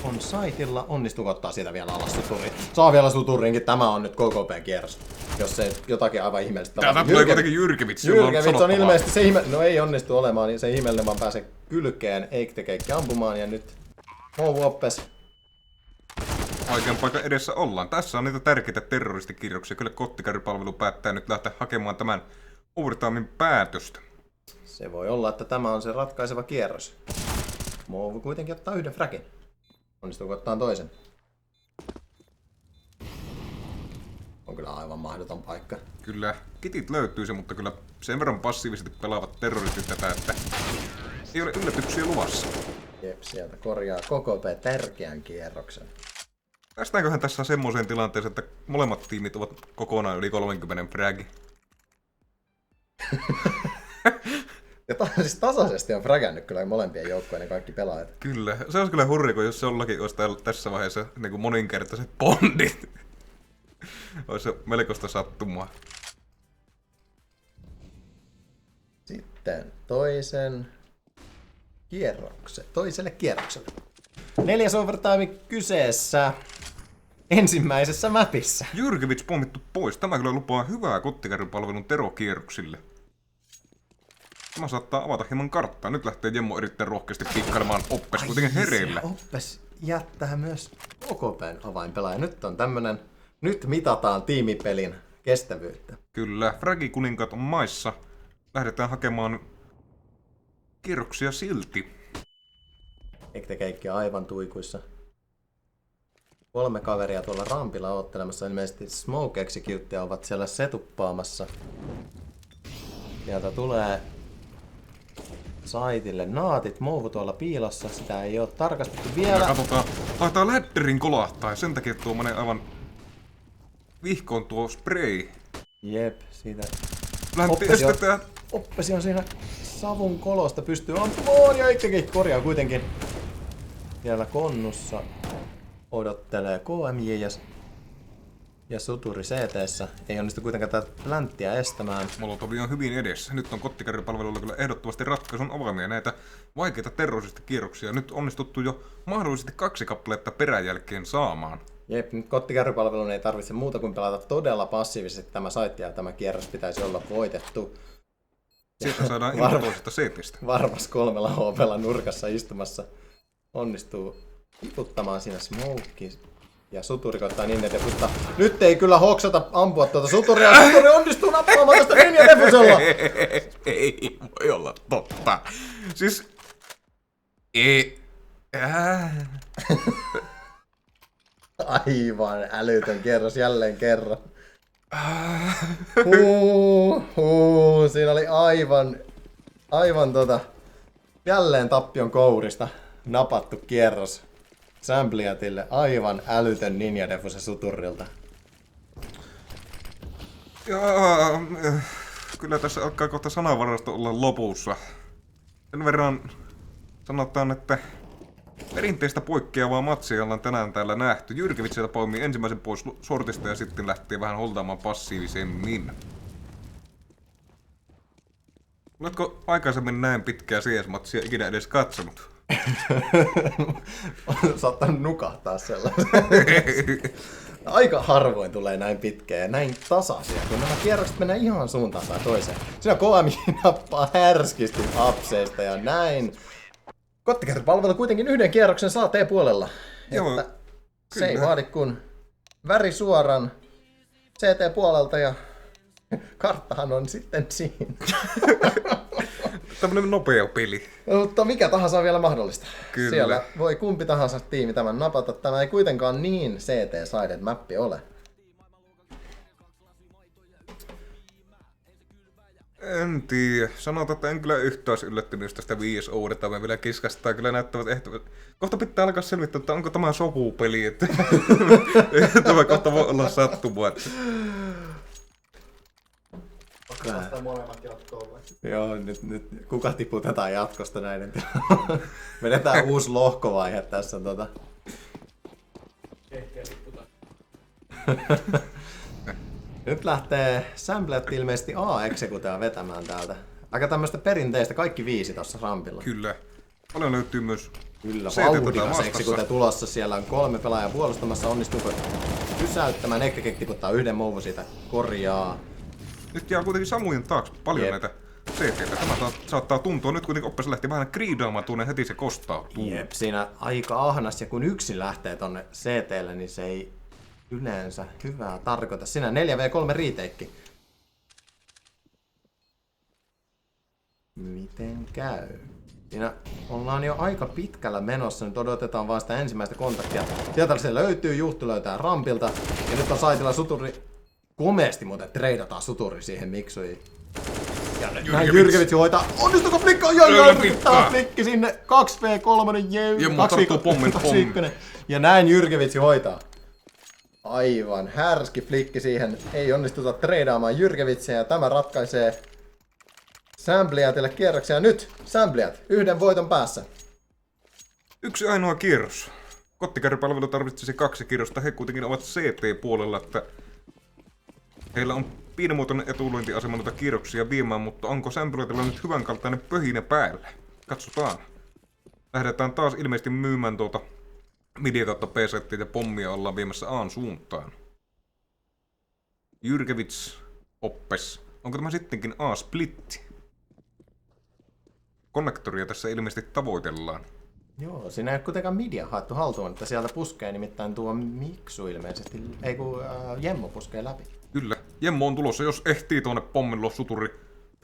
on saitilla. Onnistuuko ottaa siitä vielä alas suturi? Saa vielä suturinkin. Tämä on nyt KKP-kierros. Jos se jotakin aivan ihmeellistä Täältä tulee kuitenkin Jyrkevits. Jyrkevits on ilmeisesti se no ei onnistu olemaan, niin se ihmeellinen vaan pääsee kylkeen. Eikö keikki ampumaan ja nyt Movuoppes. Oikean paikan edessä ollaan. Tässä on niitä tärkeitä terroristikirjauksia. Kyllä kottikärrypalvelu päättää nyt lähteä hakemaan tämän overtimen päätöstä. Se voi olla, että tämä on se ratkaiseva kierros. Movu kuitenkin ottaa 1 frakin. Onnistuuko ottaa toisen? On kyllä aivan mahdoton paikka. Kyllä, kitit löytyy se, mutta kyllä sen verran passiivisesti pelaavat terroristit tätä, että ei ole yllätyksiä luvassa. Jep, sieltä korjaa KKP tärkeän kierroksen. Päästäänköhän tässä semmoiseen tilanteeseen, että molemmat tiimit ovat kokonaan yli 30 fragi? Ja siis tasaisesti on fragannut kyllä molempien joukkojen kaikki pelaajat. Kyllä, se olisi kyllä hurja, jos jollakin olisi tässä vaiheessa niin kuin moninkertaiset bondit. Olisi se melkoista sattumaa. Sitten toiselle kierrokselle. 4. overtime kyseessä ensimmäisessä mapissa. Jyrkevits pommittu pois. Tämä kyllä lupaa hyvää kottikärrypalvelun terokierroksille. Tämä saattaa avata hieman karttaa. Nyt lähtee Jemmo erittäin rohkeasti pikkailemaan. Oppes kuitenkin hereillä. Oppes jättää myös OKPn avainpelaaja. Nyt on tämmönen, nyt mitataan tiimipelin kestävyyttä. Kyllä, Fragi-kuninkaat on maissa. Lähdetään hakemaan kierroksia silti. Ekte keikki aivan tuikuissa. 3 kaveria tuolla rampilla oottelemassa. Ilmeisesti Smoke Execute ovat siellä setuppaamassa. Sieltä tulee saitille naatit, Movu tuolla piilossa. Sitä ei ole tarkastettu vielä. Katsotaan, taitaa lädderin kolahtaa ja sen takia tuo menee aivan vihkoon tuo spray. Jep, siitä. Oppesi on siinä savun kolosta, pystyy ampumaan ja itsekin korjaa kuitenkin. Siellä konnussa odottelee KMJ ja suturi CT:ssä. Ei onnistu kuitenkaan tätä plänttiä estämään. Molotovi on hyvin edessä. Nyt on kottikärrypalvelulla kyllä ehdottomasti ratkaisun avaimia näitä vaikeita terroristikierroksia. Nyt onnistuttu jo mahdollisesti 2 kappaletta peräjälkeen saamaan. Jep, nyt kottikärrypalvelun ei tarvitse muuta kuin pelata todella passiivisesti tämä saitti ja tämä kierros pitäisi olla voitettu. Siitä saadaan ilmoituksesta CT:stä. Varmas 3 HP:lla nurkassa istumassa. Onnistuu tiputtamaan siinä Smokea. Ja suturi koittaa niin, että nyt ei kyllä hoksata ampua tuota suturia. Suturi onnistuu nappaamaan tästä Ninja Defusella. Ei voi olla totta. Siis... Aivan älytön kierros jälleen kerran. Siinä oli aivan jälleen tappion kourista napattu kierros. Sampliatille aivan älytön Ninja Defuse suturilta. Kyllä tässä alkaa kohta sanavarasto olla lopussa. Sen verran sanotaan, että perinteistä poikkeavaa matsia ollaan tänään täällä nähty. Jyrkevits sieltä poimii ensimmäisen pois sortista ja sitten lähtee vähän holtaamaan passiivisemmin. Oletko aikaisemmin näin pitkää CS-matsia ikinä edes katsonut? On saattanut nukahtaa sellaisen. Aika harvoin tulee näin pitkään ja näin tasaisia, kun nämä kierrokset menee ihan suuntaan tai toiseen. Siinä KMI nappaa härskisti apseista ja näin. Kottikärrypalvelu kuitenkin yhden kierroksen saa T-puolella. Joo, että se ei vaadi kun väri suoran CT-puolelta ja karttahan on sitten siinä. Tämmönen nopea peli. Mutta mikä tahansa on vielä mahdollista. Kyllä. Siellä voi kumpi tahansa tiimi tämän napata. Tämä ei kuitenkaan niin CT-sided mappi ole. En tiedä. Sanotaan, että en kyllä yhtään olisi yllättynyt tästä 5 uudesta. Me vielä kiskastaa. Kyllä näyttävät ehtivät. Kohta pitää alkaa selvittää, että onko tämä sopupeli. Että tämä kohta voi olla sattumaa. Sitä molemmat jatkoon vai? Joo, nyt kuka tiputetaan jatkosta näiden. Vedetään uusi lohkovaihe tässä. Nyt lähtee Samplet ilmeisesti A-executea vetämään täältä. Aika tämmöistä perinteistä, kaikki 5 tossa rampilla. Kyllä. Paljon löytyy myös Kyllä, CT vauhdikas vastassa. execute tulossa. Siellä on 3 pelaajaa puolustamassa. Onnistuuko pysäyttämään? Ektekek tiputtaa yhden mouvu siitä, korjaa. Nyt jää kuitenkin Samujen taakse paljon Jep. näitä CT:tä. Tämä saattaa tuntua nyt kuitenkin Oppes lähti vähän kriidaamaan tuonne heti se kostautuu. Jep, siinä aika ahnas ja kun yksin lähtee tonne CT:lle, niin se ei yleensä hyvää tarkoita. Siinä 4v3 retake. Miten käy? Siinä ollaan jo aika pitkällä menossa, nyt odotetaan vaan sitä ensimmäistä kontaktia. Sieltä se löytyy, Juhtu löytää rampilta. Ja nyt on saitilla suturi. Komeasti muuten treidataan suturi siihen miksuihin. Ja näin Jyrkevitsi hoitaa. Onnistuuko flikka? Joo, tämä flikki sinne. 2v3, Jemmo tarttuu pommin. Ja näin Jyrkevitsi hoitaa. Aivan härski flikki siihen. Ei onnistuta treidaamaan Jyrkevitsiä ja tämä ratkaisee Sambliatille kierroksia. Nyt Sambliat, yhden voiton päässä. Yksi ainoa kierros. Kottikärrypalvelu tarvitsisi 2 kierrosta. He kuitenkin ovat CT-puolella, että heillä on pienimuotoinen etulointiasema noita kierroksia viemään, mutta onko Sambliatilla nyt hyvän kaltainen pöhinä päällä? Katsotaan. Lähdetään taas ilmeisesti myymään tuota media kautta PC:tä ja pommia ollaan viemässä A:n suuntaan. Jyrkevits, Oppes. Onko tämä sittenkin A-splitti? Konnektoria tässä ilmeisesti tavoitellaan. Joo, siinä ei ole kuitenkaan media haettu haltuun, että sieltä puskee nimittäin tuo Miksu ilmeisesti. Ei kun Jemmo puskee läpi. Kyllä. Jemmo on tulossa, jos ehtii tuonne pommin suturi.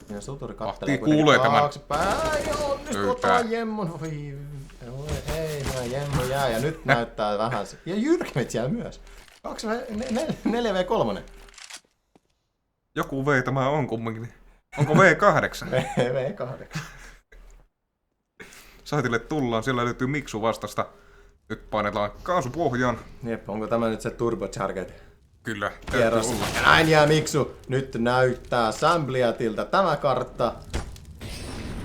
Ja suturi kattelee kuulee tämän. taaksepäin. Joo, onnistuu ottaa Jemmon. Ei, hyvä Jemmo jää. Ja nyt näyttää vähän se. Ja Jyrkevits jää myös. 4v3. Joku V tämä on kumminkin. Onko V8? V8. Saitille tullaan, siellä löytyy Miksu vastasta. Nyt painetaan kaasupohjaan. Jep, onko tämä nyt se turbocharger Kyllä, kierros? täytyy olla. Ja näin jää Miksu. Nyt näyttää Sambliatilta tämä kartta.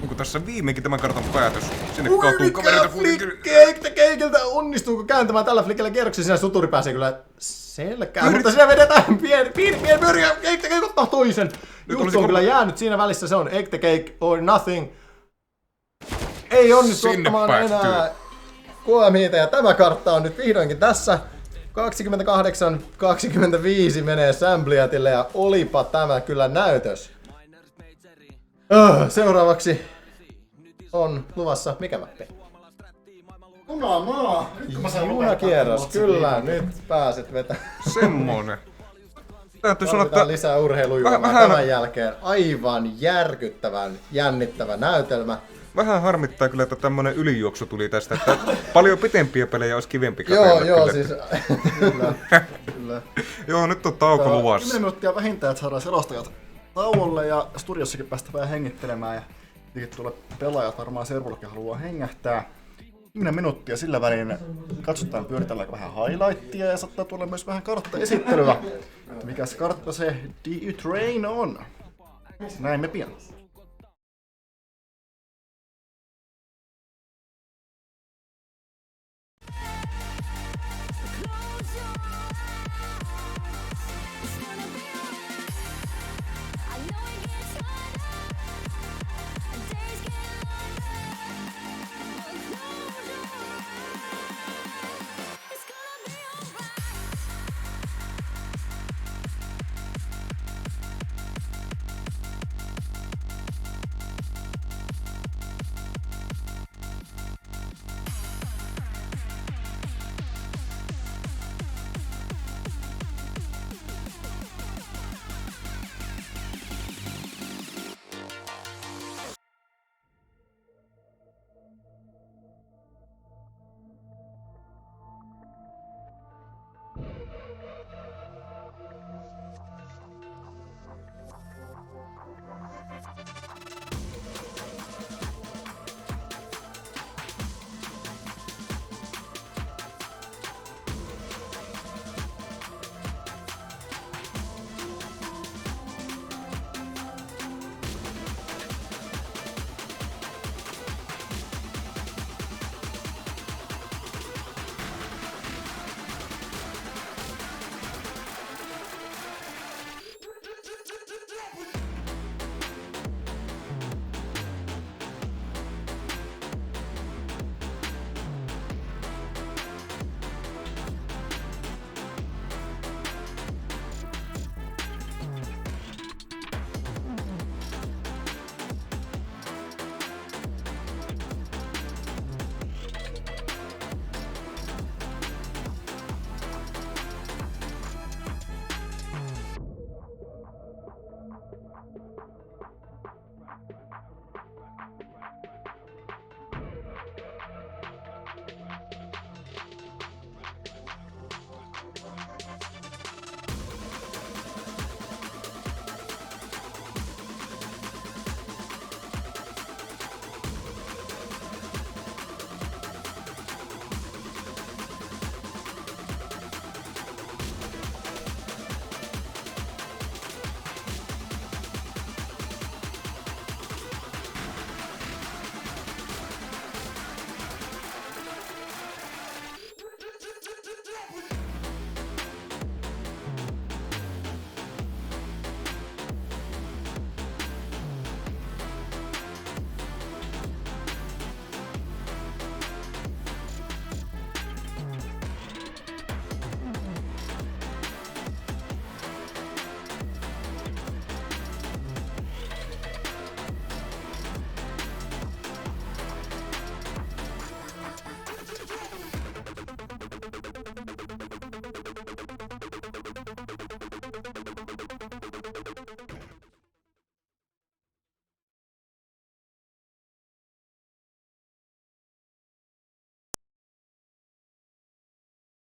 Onko tässä viimeinkin tämän kartan päätös? Sinne kaatuu kavereita Keikiltä onnistuuko kääntämään tällä flikellä kierroksia? Siinä suturi pääsee kyllä selkään, mutta siinä vedetään pieni pyöriä. Keik ottaa toisen. Juttu on kyllä jäänyt siinä välissä. Se on Ekte Cake or nothing. Ei onnistu Sinne ottamaan päättyy. enää KMI:tä ja tämä kartta on nyt vihdoinkin tässä. 28-25 menee Sambliatille ja olipa tämä kyllä näytös. Seuraavaksi on luvassa mikä mappi? Junamaa! Junakierros, kyllä, nyt pääset vetämään. Semmonen. Täytyy sanoa, Tarvitaan että lisää urheilujuomaa Vähän- tämän jälkeen. Aivan järkyttävän jännittävä näytelmä. vähän harmittaa kyllä, että tämmönen ylijuoksu tuli tästä, että paljon pitempiä pelejä olisi kivempi katsella. Joo, kyllä. siis Kyllä. Joo, nyt on tauko 10 luvassa. minuuttia vähintään, että saadaan selostajat tauolle ja studiossakin päästä vähän hengittelemään. Ja tietenkin tuolla pelaajat varmaan servullakin haluaa hengähtää. 10 minuuttia sillä välin katsotaan, pyöritelläänkö vähän highlightia ja saattaa tulla myös vähän karttaesittelyä. Mikä se kartta se DU Train on? Näemme pian.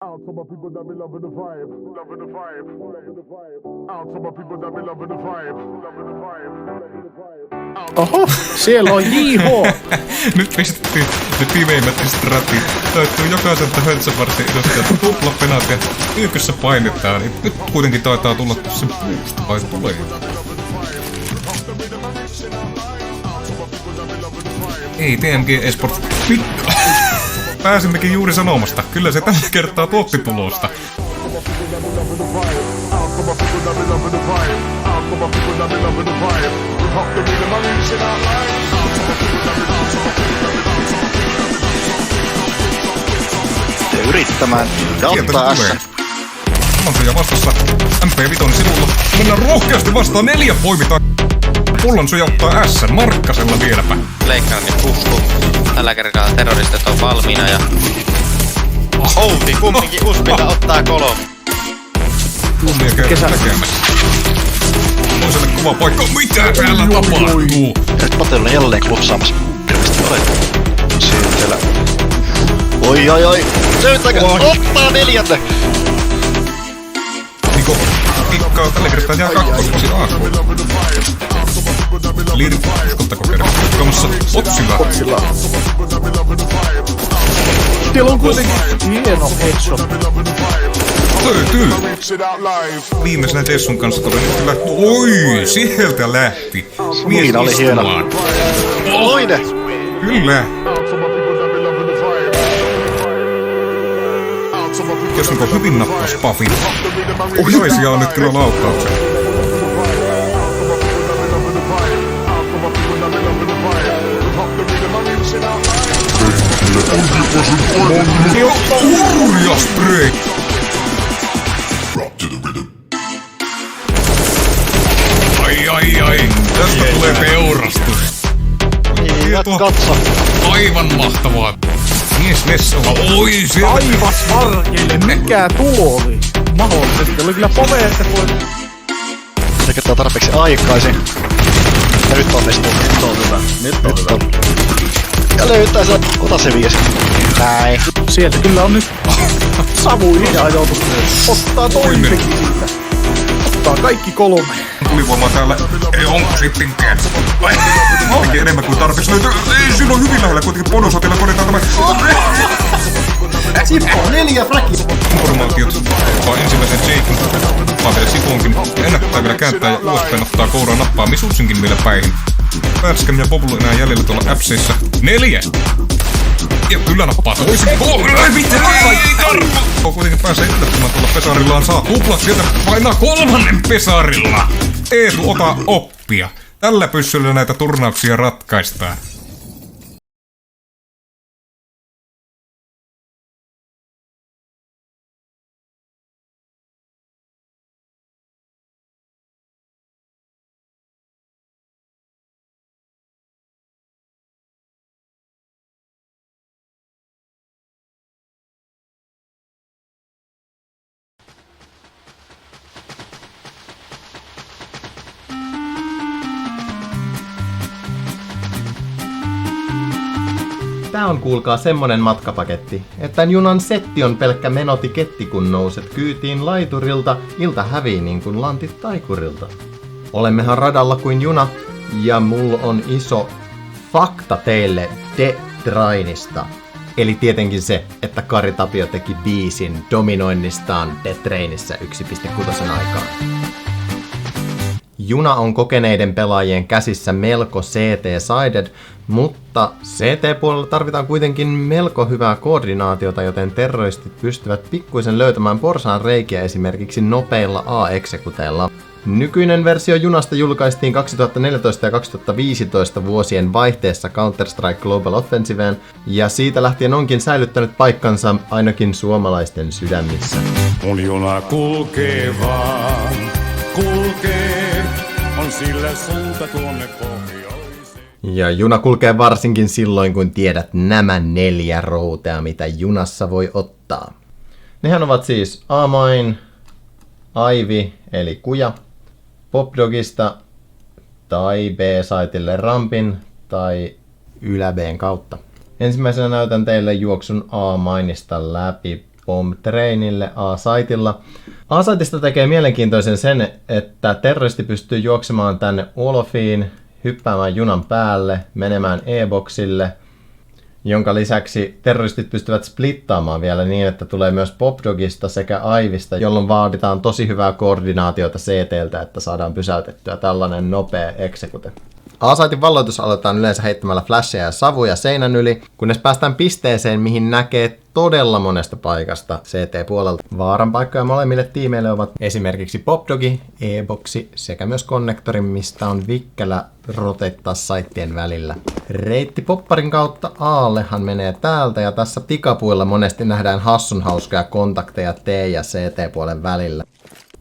Out to my people that be loving the vibe, loving the vibe, loving the vibe. Out to my people that be loving the vibe, loving the vibe, loving the vibe. Oho, siellä on JH! Nyt pistettiin ne pimeimmät stratit. Täytyy jokaiselta höntsävarsin edustajalta tuplapenat ja ykössä painetaan. Nyt kuitenkin taitaa tulla se puusta, vai tulee? Ei TMG Esports pikka. Pääsimmekin juuri sanomasta. Kyllä se tällä kertaa tuotti tulosta. Yrittämään ja ottaa S. Pullansuja vastassa. MP5 sivulla. Mennään rohkeasti vastaan 4 poimitaan. Pullansuja ottaa S. Markkasella vieläpä. Leikkaankin pusku. Tällä kertaa terroristit on valmiina ja... Outi kumminkin Uspilta ottaa 3. Kunnia kertaa tekemässä. Toiselle kova paikka. Mitä täällä tapahtuu? Nyt Patello on jälleen klupsaamassa. Hirveästi olet. Siellä. Oi oi oi. Löytääkö? Ottaa 4. Niko kikkaa tällä kertaa jää kakkosvasi Aakko. Liiri, uskottako kerran? Kukkamassa Otsilla. Siellä on kuitenkin hieno headshot. Löytyy! Viimeisenä Tessun kanssa todennut kyllä. Oi, sieltä lähti. Mies oli hieno. istumaan. Loine! Kyllä. Jos onko hyvin nappas Pafin. Ohjaisia on nyt kyllä laukkauksen. Hurja spray! Ai. Tästä tulee peurastus. Niin, katso. Aivan mahtavaa. Mies Vessola. Oi, siellä. Taivas varkille, mikä tuo oli? Mahdollisesti oli kyllä poveessa kuin... Se kertaa tarpeeksi aikaisin. Ja nyt onnistuu. Nyt on hyvä. Nyt on hyvä. Ja löytää se. Ota se 5. Näin. Sieltä kyllä on nyt savuihin ja ajoitus myös. Ottaa toisenkin siitä. Ottaa kaikki 3. ylivoimaa täällä. Ei onko sittenkään. Ai, enemmän kuin tarpeeksi löytyy. Ei, siinä on hyvin lähellä kuitenkin Bonosotilla korjataan tämä. Sippo, 4 fräkiä! Informaatiot. Ottaa ensimmäisen Jaken. Ottaa vielä Siponkin. Ennättää vielä kääntää ja USP ottaa kouraa nappaa Misutsinkin vielä päihin. Pärskäm ja Boblu enää jäljellä tuolla Appsissa. 4! Ja kyllä nappaa toisin. Ai mitä? Ei karvo! Kuitenkin pääsee yllättämään tuolla pesarillaan. Saa tuplat sieltä painaa 3. pesarilla. Eetu, ota oppia. Tällä pyssyllä näitä turnauksia ratkaistaan. Tää on kuulkaa semmonen matkapaketti, että junan setti on pelkkä menotiketti kun nouset kyytiin laiturilta, ilta hävii niin kuin lantit taikurilta. Olemmehan radalla kuin juna, ja mulla on iso fakta teille The Trainista. Eli tietenkin se, että Kari Tapio teki biisin dominoinnistaan The Trainissa 1.6 aikaan. Juna on kokeneiden pelaajien käsissä melko CT-sided, mutta CT-puolella tarvitaan kuitenkin melko hyvää koordinaatiota, joten terroristit pystyvät pikkuisen löytämään porsaan reikiä esimerkiksi nopeilla A-eksekuteilla. Nykyinen versio Junasta julkaistiin 2014 ja 2015 vuosien vaihteessa Counter-Strike Global Offensiveen, ja siitä lähtien onkin säilyttänyt paikkansa ainakin suomalaisten sydämissä. Mun juna kulkee vaan, kulkee, on sillä suunta tuonne pohjoiseen. Ja juna kulkee varsinkin silloin, kun tiedät nämä 4 routea, mitä junassa voi ottaa. Nehän ovat siis A-Mine, Ivy eli kuja, Popdogista tai B-saitille rampin tai ylä-B:n kautta. Ensimmäisenä näytän teille juoksun A-Mineista läpi Bomb Trainille A-saitilla. A-saitista tekee mielenkiintoisen sen, että terroristi pystyy juoksemaan tänne Olofiin, hyppäämään junan päälle, menemään E-boxille, jonka lisäksi terroristit pystyvät splittaamaan vielä niin, että tulee myös Popdogista sekä Ivystä, jolloin vaaditaan tosi hyvää koordinaatiota CT:ltä, että saadaan pysäytettyä tällainen nopea execute. A-saitin valloitus aloitetaan yleensä heittämällä flasheja ja savuja seinän yli, kunnes päästään pisteeseen, mihin näkee todella monesta paikasta CT-puolelta. Vaaran paikkoja molemmille tiimeille ovat esimerkiksi Popdogi, E-boxi sekä myös konnektori, mistä on vikkelä roteittaa saittien välillä. Reitti popparin kautta Aallehan menee täältä, ja tässä tikapuilla monesti nähdään hassun hauskoja kontakteja T- ja CT-puolen välillä.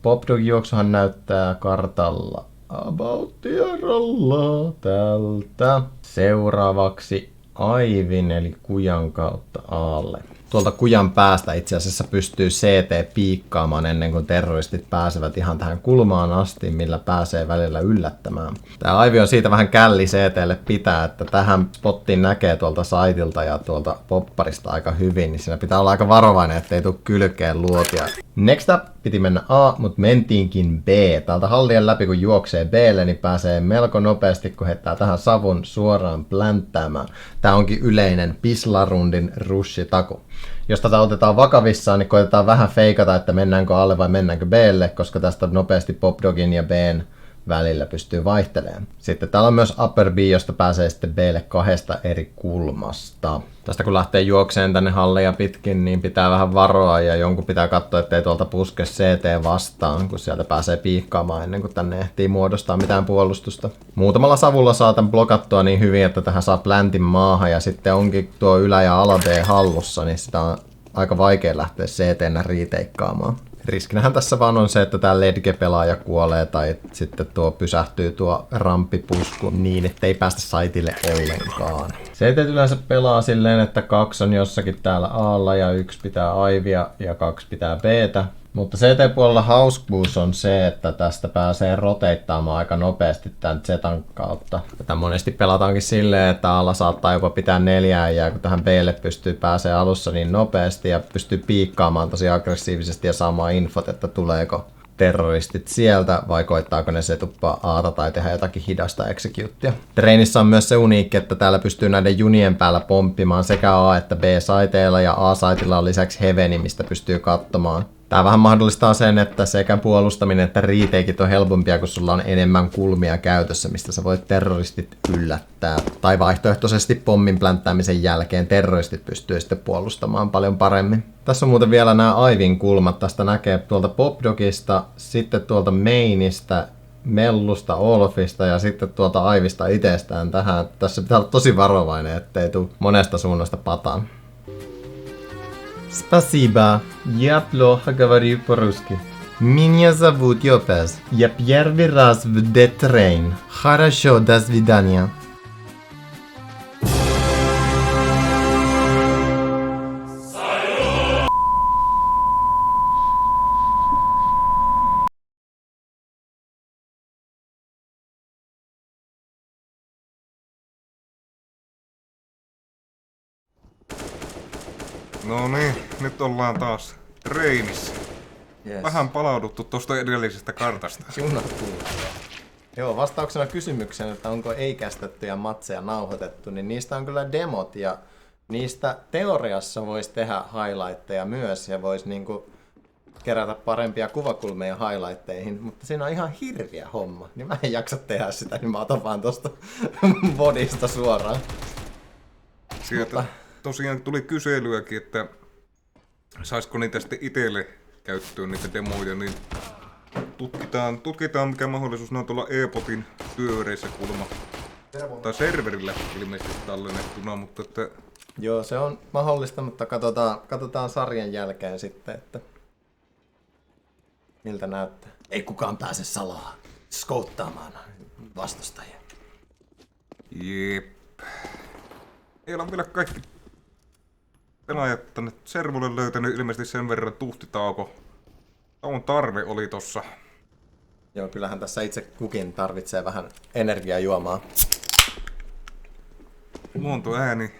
Popdog-juoksuhan näyttää kartalla about tieralla tältä. Seuraavaksi Aivin eli kujan kautta Aalle. Tuolta kujan päästä itse asiassa pystyy CT piikkaamaan ennen kuin terroristit pääsevät ihan tähän kulmaan asti, millä pääsee välillä yllättämään. Tää Aivi on siitä vähän källi CTlle pitää, että tähän spottiin näkee tuolta saitilta ja tuolta popparista aika hyvin, niin siinä pitää olla aika varovainen, ettei tule kylkeen luotia. Next up piti mennä A, mutta mentiinkin B. Täältä hallien läpi kun juoksee B:lle, niin pääsee melko nopeasti, kun heittää tähän savun suoraan plänttäämään. Tää onkin yleinen pislarundin rushitaku. Jos tätä otetaan vakavissaan, niin koitetaan vähän feikata, että mennäänkö alle vai mennäänkö B:lle, koska tästä nopeasti Popdogin ja B:n välillä pystyy vaihtelemaan. Sitten täällä on myös Upper B, josta pääsee sitten B:lle 2 eri kulmasta. Tästä kun lähtee juokseen tänne halleja pitkin, niin pitää vähän varoa ja jonkun pitää katsoa, ettei tuolta puske CT vastaan, kun sieltä pääsee piikkaamaan ennen kuin tänne ehtii muodostaa mitään puolustusta. Muutamalla savulla saa tämän blokattua niin hyvin, että tähän saa pläntin maahan, ja sitten onkin tuo ylä- ja ala B hallussa, niin sitä on aika vaikea lähteä CT:nä riiteikkaamaan. Riskinähän tässä vaan on se, että tää ledge-pelaaja kuolee tai sitten tuo pysähtyy tuo ramppipusku niin, ettei päästä saitille ollenkaan. CT yleensä pelaa silleen, että 2 on jossakin täällä A:lla ja 1 pitää Aivia ja 2 pitää B:tä. Mutta CT-puolella hauskkuus on se, että tästä pääsee roteittaamaan aika nopeasti tämän Zetan kautta. Tätä monesti pelataankin silleen, että A:lla saattaa jopa pitää 4 ja kun tähän B:lle pystyy pääsee alussa niin nopeasti ja pystyy piikkaamaan tosi aggressiivisesti ja saamaan infot, että tuleeko terroristit sieltä, vai koittaako ne setuppaa Aata tai tehdä jotakin hidasta executea. Treenissä on myös se uniikki, että täällä pystyy näiden junien päällä pomppimaan sekä A- että B-saiteilla, ja A-saitilla on lisäksi Heaveni, mistä pystyy katsomaan. Tää vähän mahdollistaa sen, että sekä puolustaminen että retakeit on helpompia, kun sulla on enemmän kulmia käytössä, mistä sä voit terroristit yllättää. Tai vaihtoehtoisesti pommin plänttäämisen jälkeen terroristit pystyy sitten puolustamaan paljon paremmin. Tässä on muuten vielä nämä Aivin kulmat. Tästä näkee tuolta Popdogista, sitten tuolta Mainista, Mellusta, Olfista ja sitten tuolta Aivista itsestään tähän. Tässä pitää olla tosi varovainen, ettei tule monesta suunnasta pataan. Спасибо. Я плохо говорю по-русски. Меня зовут Йопес. Я первый раз в Death Train. Хорошо, до свидания. No niin, nyt ollaan taas treenissä. Yes. Vähän palauduttu tuosta edellisestä kartasta. Junat kuuluu. Joo, vastauksena kysymykseen, että onko ei-kästettyjä matseja nauhoitettu, niin niistä on kyllä demot ja niistä teoriassa voisi tehdä highlightteja myös ja voisi niinku kerätä parempia kuvakulmia highlightteihin, mutta siinä on ihan hirviä homma, niin mä en jaksa tehdä sitä, niin mä otan vaan tosta bodista suoraan. Sieltä tosiaan tuli kyselyäkin, että saisiko niitä sitten itselle käyttöön niitä demoja, niin tutkitaan mikä mahdollisuus ne on tuolla e-potin pyöreissä kulma. Tai serverillä ilmeisesti tallennettuna, mutta että... Joo, se on mahdollista, mutta katsotaan sarjan jälkeen sitten, että miltä näyttää. Ei kukaan pääse salaa skouttaamaan vastustajia. Jep. Ei ole vielä kaikki pelaajat tänne servulle löytänyt ilmeisesti sen verran tuhtitauko. Tauon tarve oli tossa. Joo, kyllähän tässä itse kukin tarvitsee vähän energiajuomaa. Luontoääni.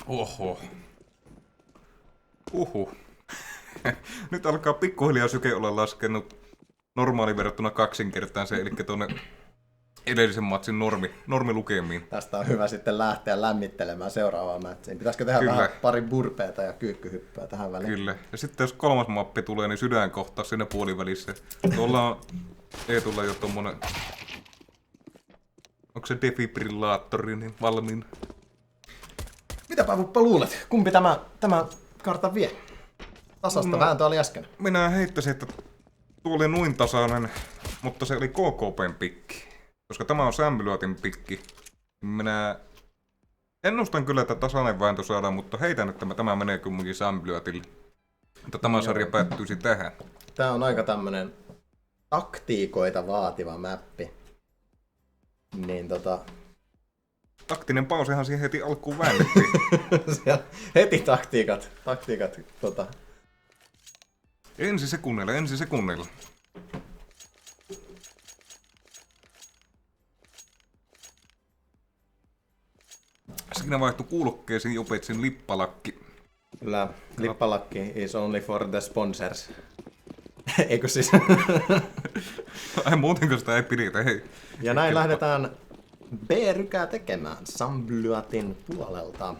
Oho. Nyt alkaa pikkuhiljaa syke olla laskenut normaali verrattuna kaksinkertaiseen, eli tuonne edellisen matsin normilukemiin. Tästä on hyvä sitten lähteä lämmittelemään seuraavaan matchiin. Pitäisikö tehdä Kyllä. vähän pari burpeeta ja kyykkyhyppyä tähän väliin? Kyllä. Ja sitten jos kolmas mappi tulee, niin sydän kohtaa siinä puolivälissä. Tuolla on Eetulla jo tommonen... Onko se defibrillaattori niin valmiin? Mitäpä Vuppa luulet? Kumpi tämä kartta vie? Tasasta vääntö oli äsken. Minä heittäisin, että tuo oli noin tasainen, mutta se oli KKPn pikki. Koska tämä on Sämbylötin pikki, niin minä ennustan kyllä, että tasainen vääntö saadaan, mutta heitän, että tämä menee kumminkin Sämbylötille. Mutta tämä sarja päättyisi tähän. Tää on aika tämmönen taktiikoita vaativa mäppi. Niin Taktinen pausehan siihen heti alkuun väännettiin. heti taktiikat Ensi sekunnilla. Siinä vaihtui kuulokkeisiin Jopetsin lippalakki. Kyllä, lippalakki is only for the sponsors. Eikö siis? Ai muutenko sitä ei pidetä, hei. Ja näin lähdetään B-rykää tekemään Samblyatin puolelta.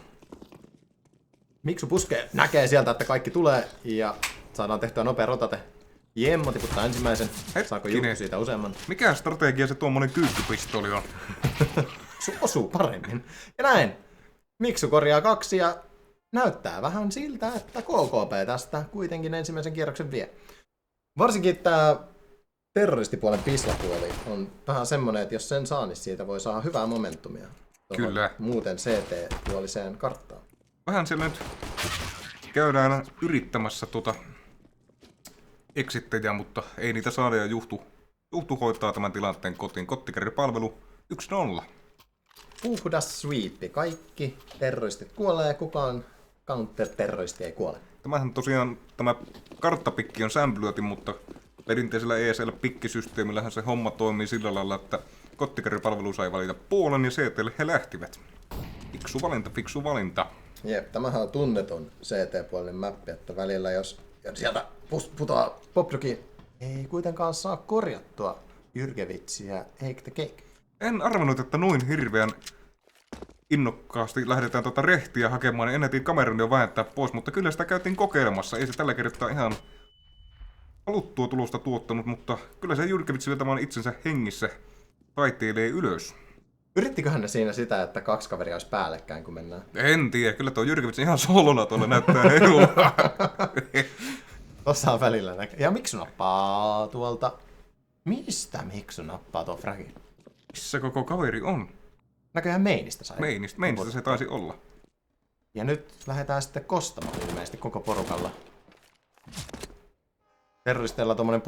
Miksu puskee, näkee sieltä, että kaikki tulee ja saadaan tehtyä nopea rotate. Jemmo tiputtaa ensimmäisen. Saako Jukku siitä useamman? Mikä strategia se tuommoinen kyykkypistoli on? Osuu paremmin. Ja näin. Miksu korjaa 2 ja näyttää vähän siltä, että KKP tästä kuitenkin ensimmäisen kierroksen vie. Varsinkin tämä terroristipuolen pislapuoli on vähän semmonen, että jos sen saa, niin siitä voi saada hyvää momentumia. Kyllä. Muuten CT-puoliseen karttaan. Vähän siellä nyt käydään yrittämässä exittejä, mutta ei niitä saada ja Juhtu hoitaa tämän tilanteen kotiin. Kottikärrypalvelu 1-0. Puhdas sweepi. Kaikki terroristit kuolee, kukaan counter-terroristi ei kuole. Tämähän tosiaan, tämä karttapikki on Sämbylötin, mutta perinteisellä ESL-pikkisysteemillähän se homma toimii sillä lailla, että kottikärrypalvelu sai valita puolen ja CT:lle he lähtivät. Fiksu valinta. Jep, tämähän on tunnetun CT-puolinen mappi, että välillä jos Ja sieltä putoaa Popjoki. Ei kuitenkaan saa korjattua Jyrkevitsiä, Hake the Cake. En arvannut, että noin hirveän innokkaasti lähdetään tuota rehtiä hakemaan, niin ennätin kameran jo vähentää pois, mutta kyllä sitä käytiin kokeilemassa. Ei se tällä kertaa ihan haluttua tulosta tuottanut, mutta kyllä se Jyrkevits vielä tämän itsensä hengissä taiteilee ylös. Yrittiköhän ne siinä sitä, että 2 kaveria olisi päällekkäin, kun mennään? En tiedä, kyllä tuo Jyrkevits ihan solona tuolla näyttää heilua. Tossa on välillä näkee. Ja Miksu nappaa tuolta. Mistä Miksu nappaa tuon fragin? Missä koko kaveri on? Näköjään Mainista sai. Mainista se taisi olla. Ja nyt lähdetään sitten kostamaan ilmeisesti koko porukalla. Terroristeilla tommonen